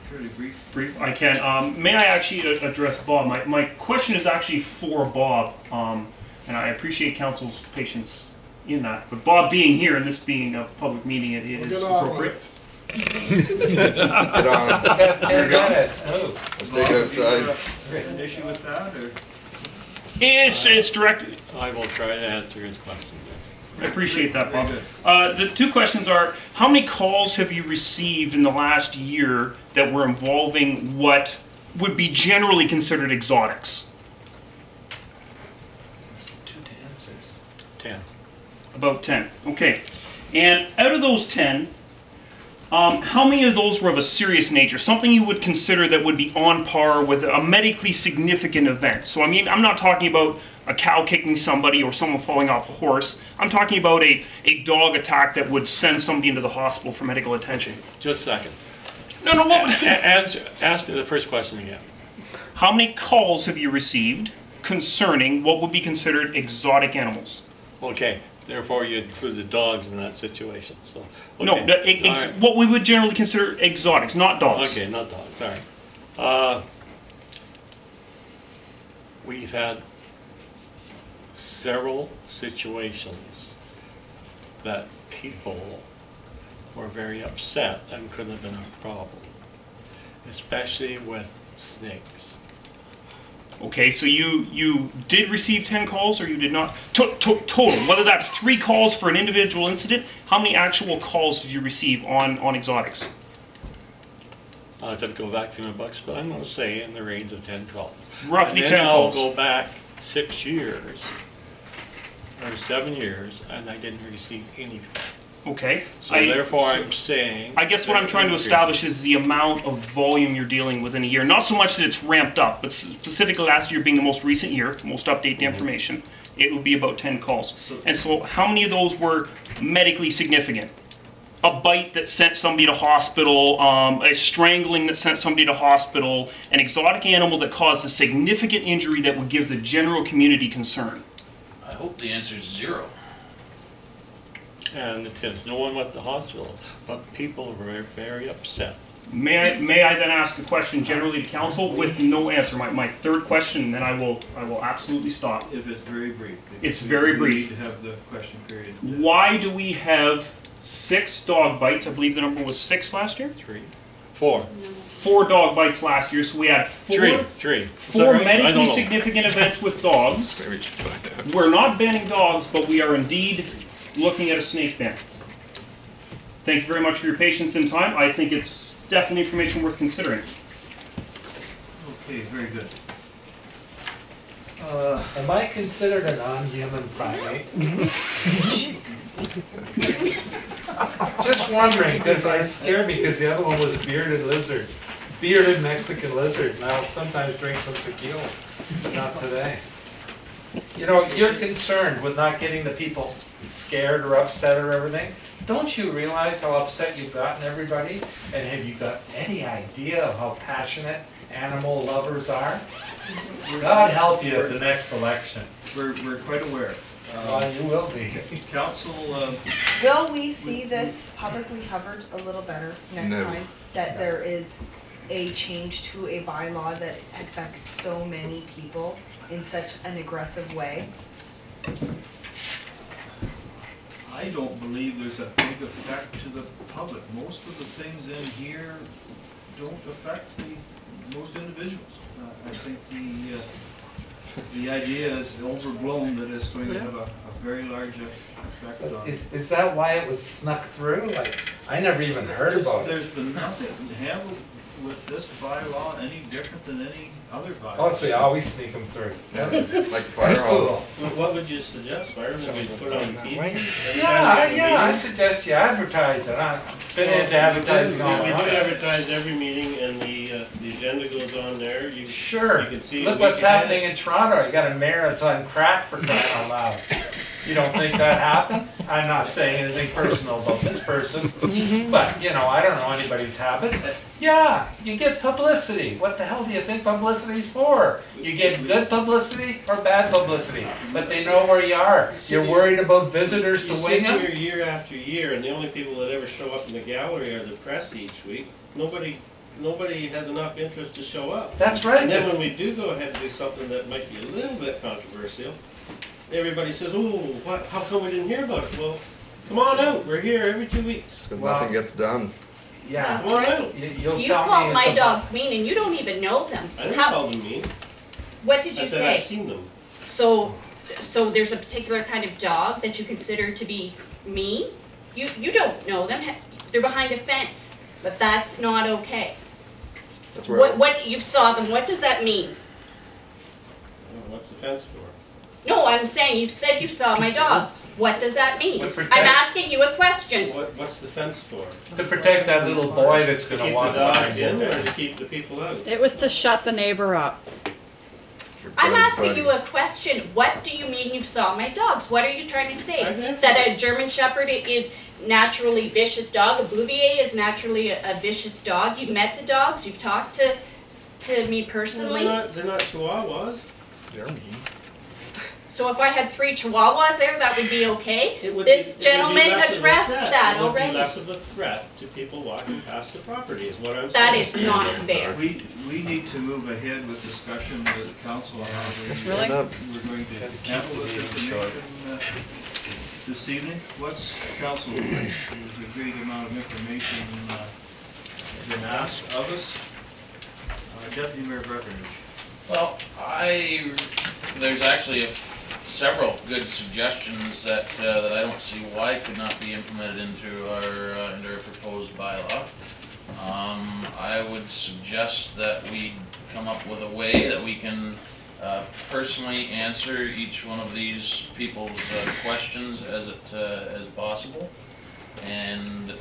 fairly brief. Brief, I can. May I actually address Bob? My question is actually for Bob, and I appreciate council's patience in that. But Bob being here and this being a public meeting, it is Get on with appropriate. Get on. Got 10 minutes, move. Let's take it outside. An issue with that, or? It's direct. I will try to answer his question. I appreciate that, Very Bob. The 2 questions are, how many calls have you received in the last year that were involving what would be generally considered exotics? 2 answers. 10. About 10. Okay. And out of those 10, how many of those were of a serious nature? Something you would consider that would be on par with a medically significant event. So, I mean, I'm not talking about a cow kicking somebody or someone falling off a horse. I'm talking about a dog attack that would send somebody into the hospital for medical attention. Just a second. No, what would... Ask me the first question again. How many calls have you received concerning what would be considered exotic animals? Okay, therefore you include the dogs in that situation, so. Okay. No, All right. what we would generally consider exotics, not dogs. Okay, not dogs, sorry. We've had several situations that people were very upset and couldn't have been a problem, especially with snakes. Okay, so you did receive 10 calls, or you did not? Total, whether that's 3 calls for an individual incident, how many actual calls did you receive on exotics? I'll have to go back to my books, but I'm going to say in the range of 10 calls. Roughly and 10 then calls. I'll go back 6 years, or 7 years, and I didn't receive any. Okay. So therefore I'm saying... I guess what I'm trying to establish is the amount of volume you're dealing with in a year. Not so much that it's ramped up, but specifically last year being the most recent year, most updated information, it would be about 10 calls. And so how many of those were medically significant? A bite that sent somebody to hospital, a strangling that sent somebody to hospital, an exotic animal that caused a significant injury that would give the general community concern? I hope the answer is 0. And it is. No one went to the hospital, but people were very upset. May I then ask a question generally to council with no answer? My third question, and then I will absolutely stop. If it's very brief. It's very brief. We need to have the question period. Why do we have 6 dog bites? I believe the number was 6 last year? 4. 4 dog bites last year, so we had 4 4 medically significant events with dogs. We're not banning dogs, but we are indeed looking at a snake ban. Thank you very much for your patience and time. I think it's definitely information worth considering. Okay, very good. Am I considered a non-human primate? Just wondering, because I scared me because the other one was a bearded lizard. Bearded Mexican lizard, and I'll sometimes drink some tequila, but not today. You know, you're concerned with not getting the people scared or upset or everything. Don't you realize how upset you've gotten everybody? And have you got any idea of how passionate animal lovers are? God help you at the next election. We're quite aware. Well, you will be. Council, Will we see this publicly covered a little better next No. time? That there is a change to a bylaw that affects so many people in such an aggressive way? I don't believe there's a big effect to the public. Most of the things in here don't affect most individuals. I think the idea is overblown that it's going to have a very large effect on. Is that why it was snuck through? Like, I never even heard about it. There's been nothing handled with this bylaw any different than any other bylaw. Oh, so you always sneak them through. Like fire hall. What would you suggest, Byron, that we put on TV? Yeah, I suggest you advertise it. I've been into advertising all We my do life. advertise every meeting, and the agenda goes on there. Sure. You can see Look it what's week ahead. happening in Toronto. You got a mayor that's on crack for crying out loud. You don't think that happens? I'm not saying anything personal about this person, but, you know, I don't know anybody's habits. Yeah, you get publicity. What the hell do you think publicity's for? You get good publicity or bad publicity, but they know where you are. You're worried about visitors to You sit Wingham? here year after year, and the only people that ever show up in the gallery are the press each week. Nobody has enough interest to show up. That's right. And then when we do go ahead and do something that might be a little bit controversial, everybody says, "Oh, how come we didn't hear about it?" Well, come on out. We're here every 2 weeks. Because nothing gets done. Yeah. Come on out. You'll You tell me call it's my a- dogs mean and you don't even know them. I didn't How- call them mean. What did I you said I've say? seen them. So there's a particular kind of dog that you consider to be mean? You don't know them. They're behind a fence, but that's not okay. That's where What you saw them, what does that mean? Oh, what's the fence for? No, I'm saying, you said you saw my dog. What does that mean? To protect- I'm asking you a question. What's the fence for? To protect that little boy that's To gonna keep the walk dogs behind in, or you. to keep the people out? It was to shut the neighbor up. I'm asking you a question. What do you mean you saw my dogs? What are you trying to say? I've answered That a German Shepherd is naturally vicious dog, a Bouvier is naturally a vicious dog. You've met the dogs, you've talked to me personally. Well, they're not chihuahuas. they're mean. So if I had 3 Chihuahuas there, that would be okay? It would This be- it would be gentleman less of a addressed threat. that It would be already. less of a threat to people walking past the property, is what I'm saying. That is not fair. We need to move ahead with discussion with the council on how Really? we're going to handle this information. this evening. What's council think? There's a great amount of information been asked of us. Deputy Mayor Breckenridge. Well, there's actually several good suggestions that I don't see why could not be implemented into our proposed bylaw. I would suggest that we come up with a way that we can personally answer each one of these people's questions as possible, and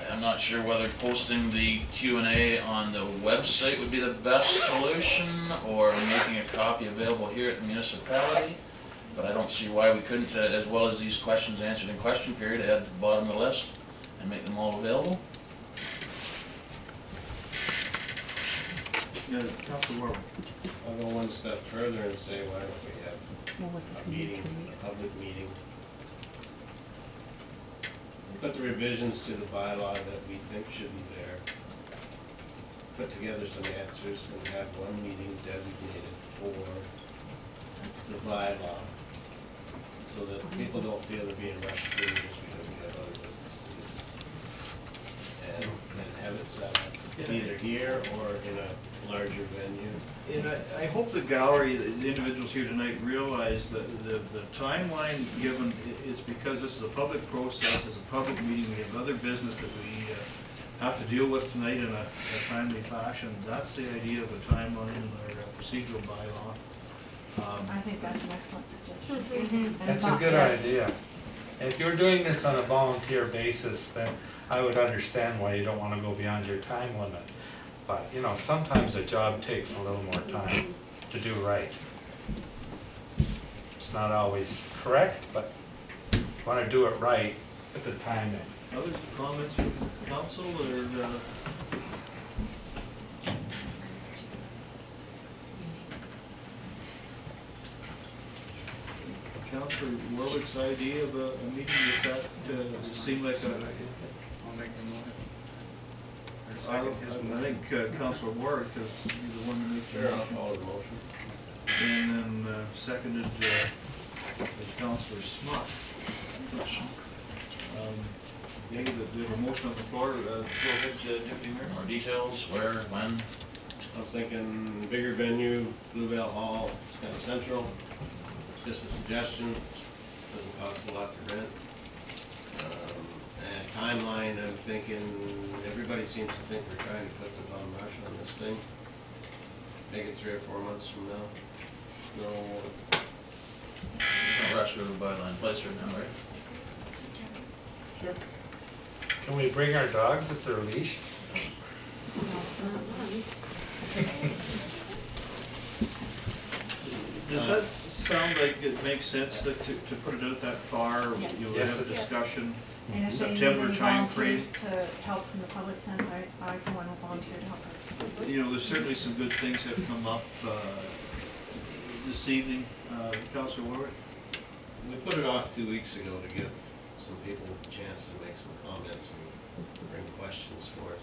I'm not sure whether posting the Q&A on the website would be the best solution, or making a copy available here at the municipality, but I don't see why we couldn't, as well as these questions answered in question period, add to the bottom of the list and make them all available. Yeah, Councilor Warwick. I'll go one step further and say, why don't we have a meeting, a public meeting? Put the revisions to the bylaw that we think should be there. Put together some answers and have one meeting designated for the bylaw, so that people don't feel they're being rushed through just because we have other business to do. And have it set up either here or in a larger venue. And I hope the gallery, the individuals here tonight realize that the timeline given is because this is a public process, it's a public meeting, we have other business that we have to deal with tonight in a timely fashion. That's the idea of a timeline in our procedural bylaw. I think that's an excellent suggestion. That's a good idea. And if you're doing this on a volunteer basis, then I would understand why you don't want to go beyond your time limit. But, you know, sometimes a job takes a little more time to do right. It's not always correct, but you want to do it right, put the time in. Others, comments from council or? Councilor Warwick's idea of a meeting, does that seem like a? I'll make the motion. I think Councilor Warwick is the one who makes the Sure, I'll motion. follow the motion. And then seconded by Councilor Smuck. Yeah, we have a motion on the floor. Go ahead, Deputy Mayor. More details, where, when? I'm thinking bigger venue, Bluebell Hall, it's kind of central. Just a suggestion, doesn't cost a lot to rent. And timeline, I'm thinking, everybody seems to think we're trying to put the bum rush on this thing. Make it 3 or 4 months from now. No. No rush to the byline place right now, right? Sure. Can we bring our dogs if they're leashed? Does that sound like it makes sense to put it out that far? Yes. You'll Yes, have a it does. discussion, And if they need September any timeframe. volunteers to help in the public sense, I can want to volunteer to help. You know, there's certainly some good things that have come up this evening. Councilor Warwick? We put it off 2 weeks ago to give some people a chance to make some comments and bring questions forth.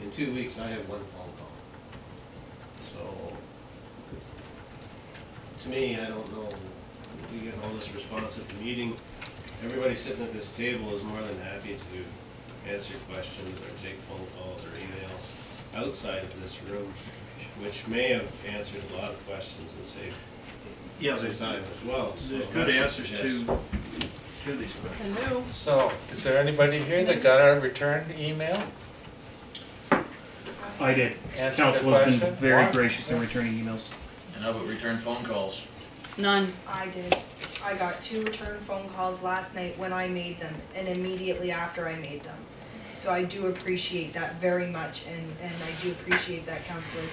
In 2 weeks, I have 1 phone call. So, to me, I don't know, we get all this response at the meeting. Everybody sitting at this table is more than happy to answer questions or take phone calls or emails outside of this room, which may have answered a lot of questions and saved some time as well. So There's good that's a answers suggestion. to these questions. Hello. So, is there anybody here that got our return email? I did. Answer the Council has been question. very What? gracious in returning emails. And how about return phone calls? None. I did. I got 2 return phone calls last night when I made them and immediately after I made them. So I do appreciate that very much and I do appreciate that, Councillor.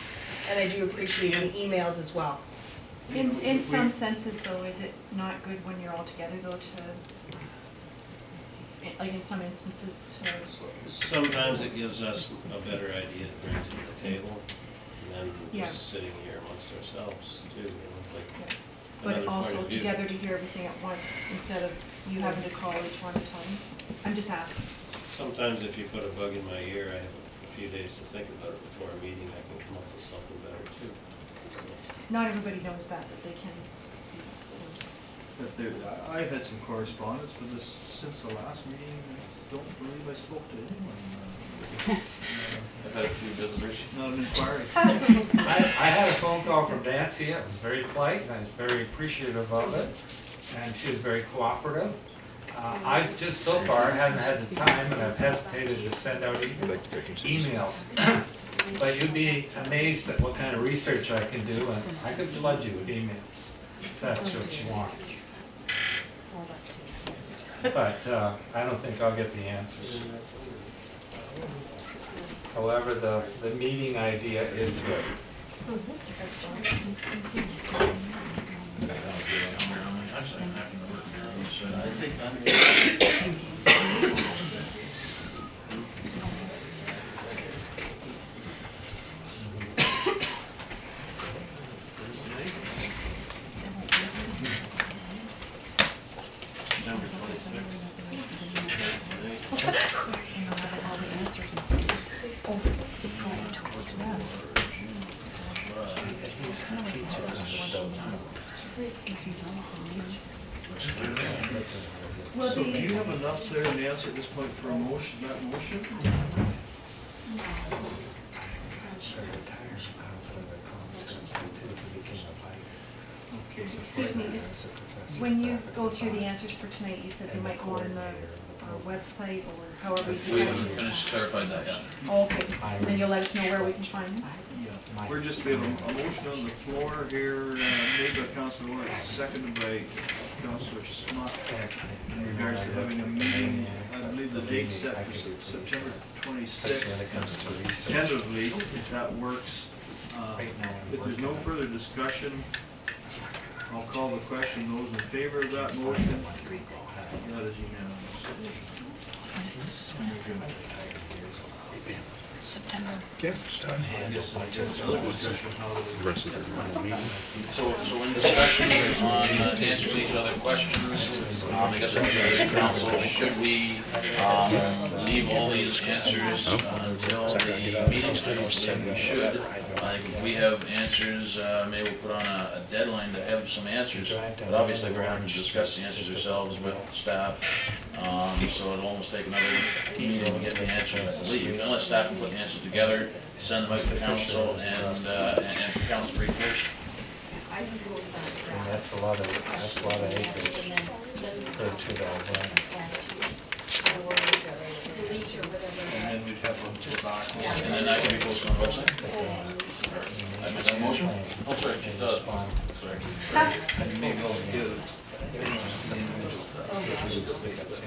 And I do appreciate the emails as well. In some senses though, is it not good when you're all together though like in some instances to? Sometimes it gives us a better idea to bring to the table than Yeah. just sitting here amongst ourselves too, you know, like. But another point also of view. together to hear everything at once instead of you having to call each one at a time. I'm just asking. Sometimes if you put a bug in my ear, I have a few days to think about it before a meeting, I can come up with something better too. Not everybody knows that they can do that, so. that there, I've had some correspondence with this since the last meeting. I don't believe I spoke to anyone. I've had a few visitors. Not an inquiry. I had a phone call from Nancy. It was very polite, and I was very appreciative of it, and she was very cooperative. I've just so far haven't had the time, and I've hesitated to send out emails. But you'd be amazed at what kind of research I can do, and I could flood you with emails, if that's what you want. But I don't think I'll get the answers. However, the meeting idea is good. I think I'm. So do you have enough there, Nancy, at this point for a motion, that motion? Okay. Excuse me, just, when you go through the answers for tonight, you said they might go on the website or however you We decide haven't to. finished clarified that yet. Oh, okay, and then you'll let us know where we can find them? Yeah, we're just, we have a motion on the floor here, made by Councilor Lawrence, seconded by Councilor Smock, in regards to having a meeting, I believe the date set for September 26th, tentatively, if that works. If there's no further discussion, I'll call the question. Those in favor of that motion, that is unanimous. September. Okay. So in discussion on answering each other questions, I guess it's the council, should we leave all these answers until the meetings? I don't think we should. If we have answers, maybe we'll put on a deadline to have some answers, but obviously we're having to discuss the answers ourselves with staff, so it'll almost take another meeting to get the answers, I believe, unless staff can put the answers together, send them out to council, and council briefers. And that's a lot of acres for $2. Delete or whatever. And then we'd have them to back. And then that can be posted on the website. I made that motion? Oh, sorry,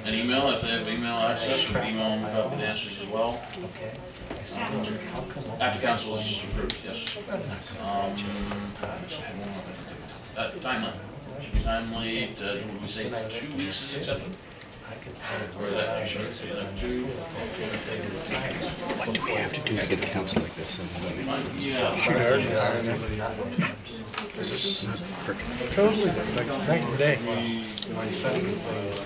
An email, if they have email access, we can email them with the answers as well. After council is approved, yes. Timely. Should be timely, would we say 2 weeks is accepted? Or is that, should say like 2? What do we have to do to get the council like this? Totally, like night and day. My son plays.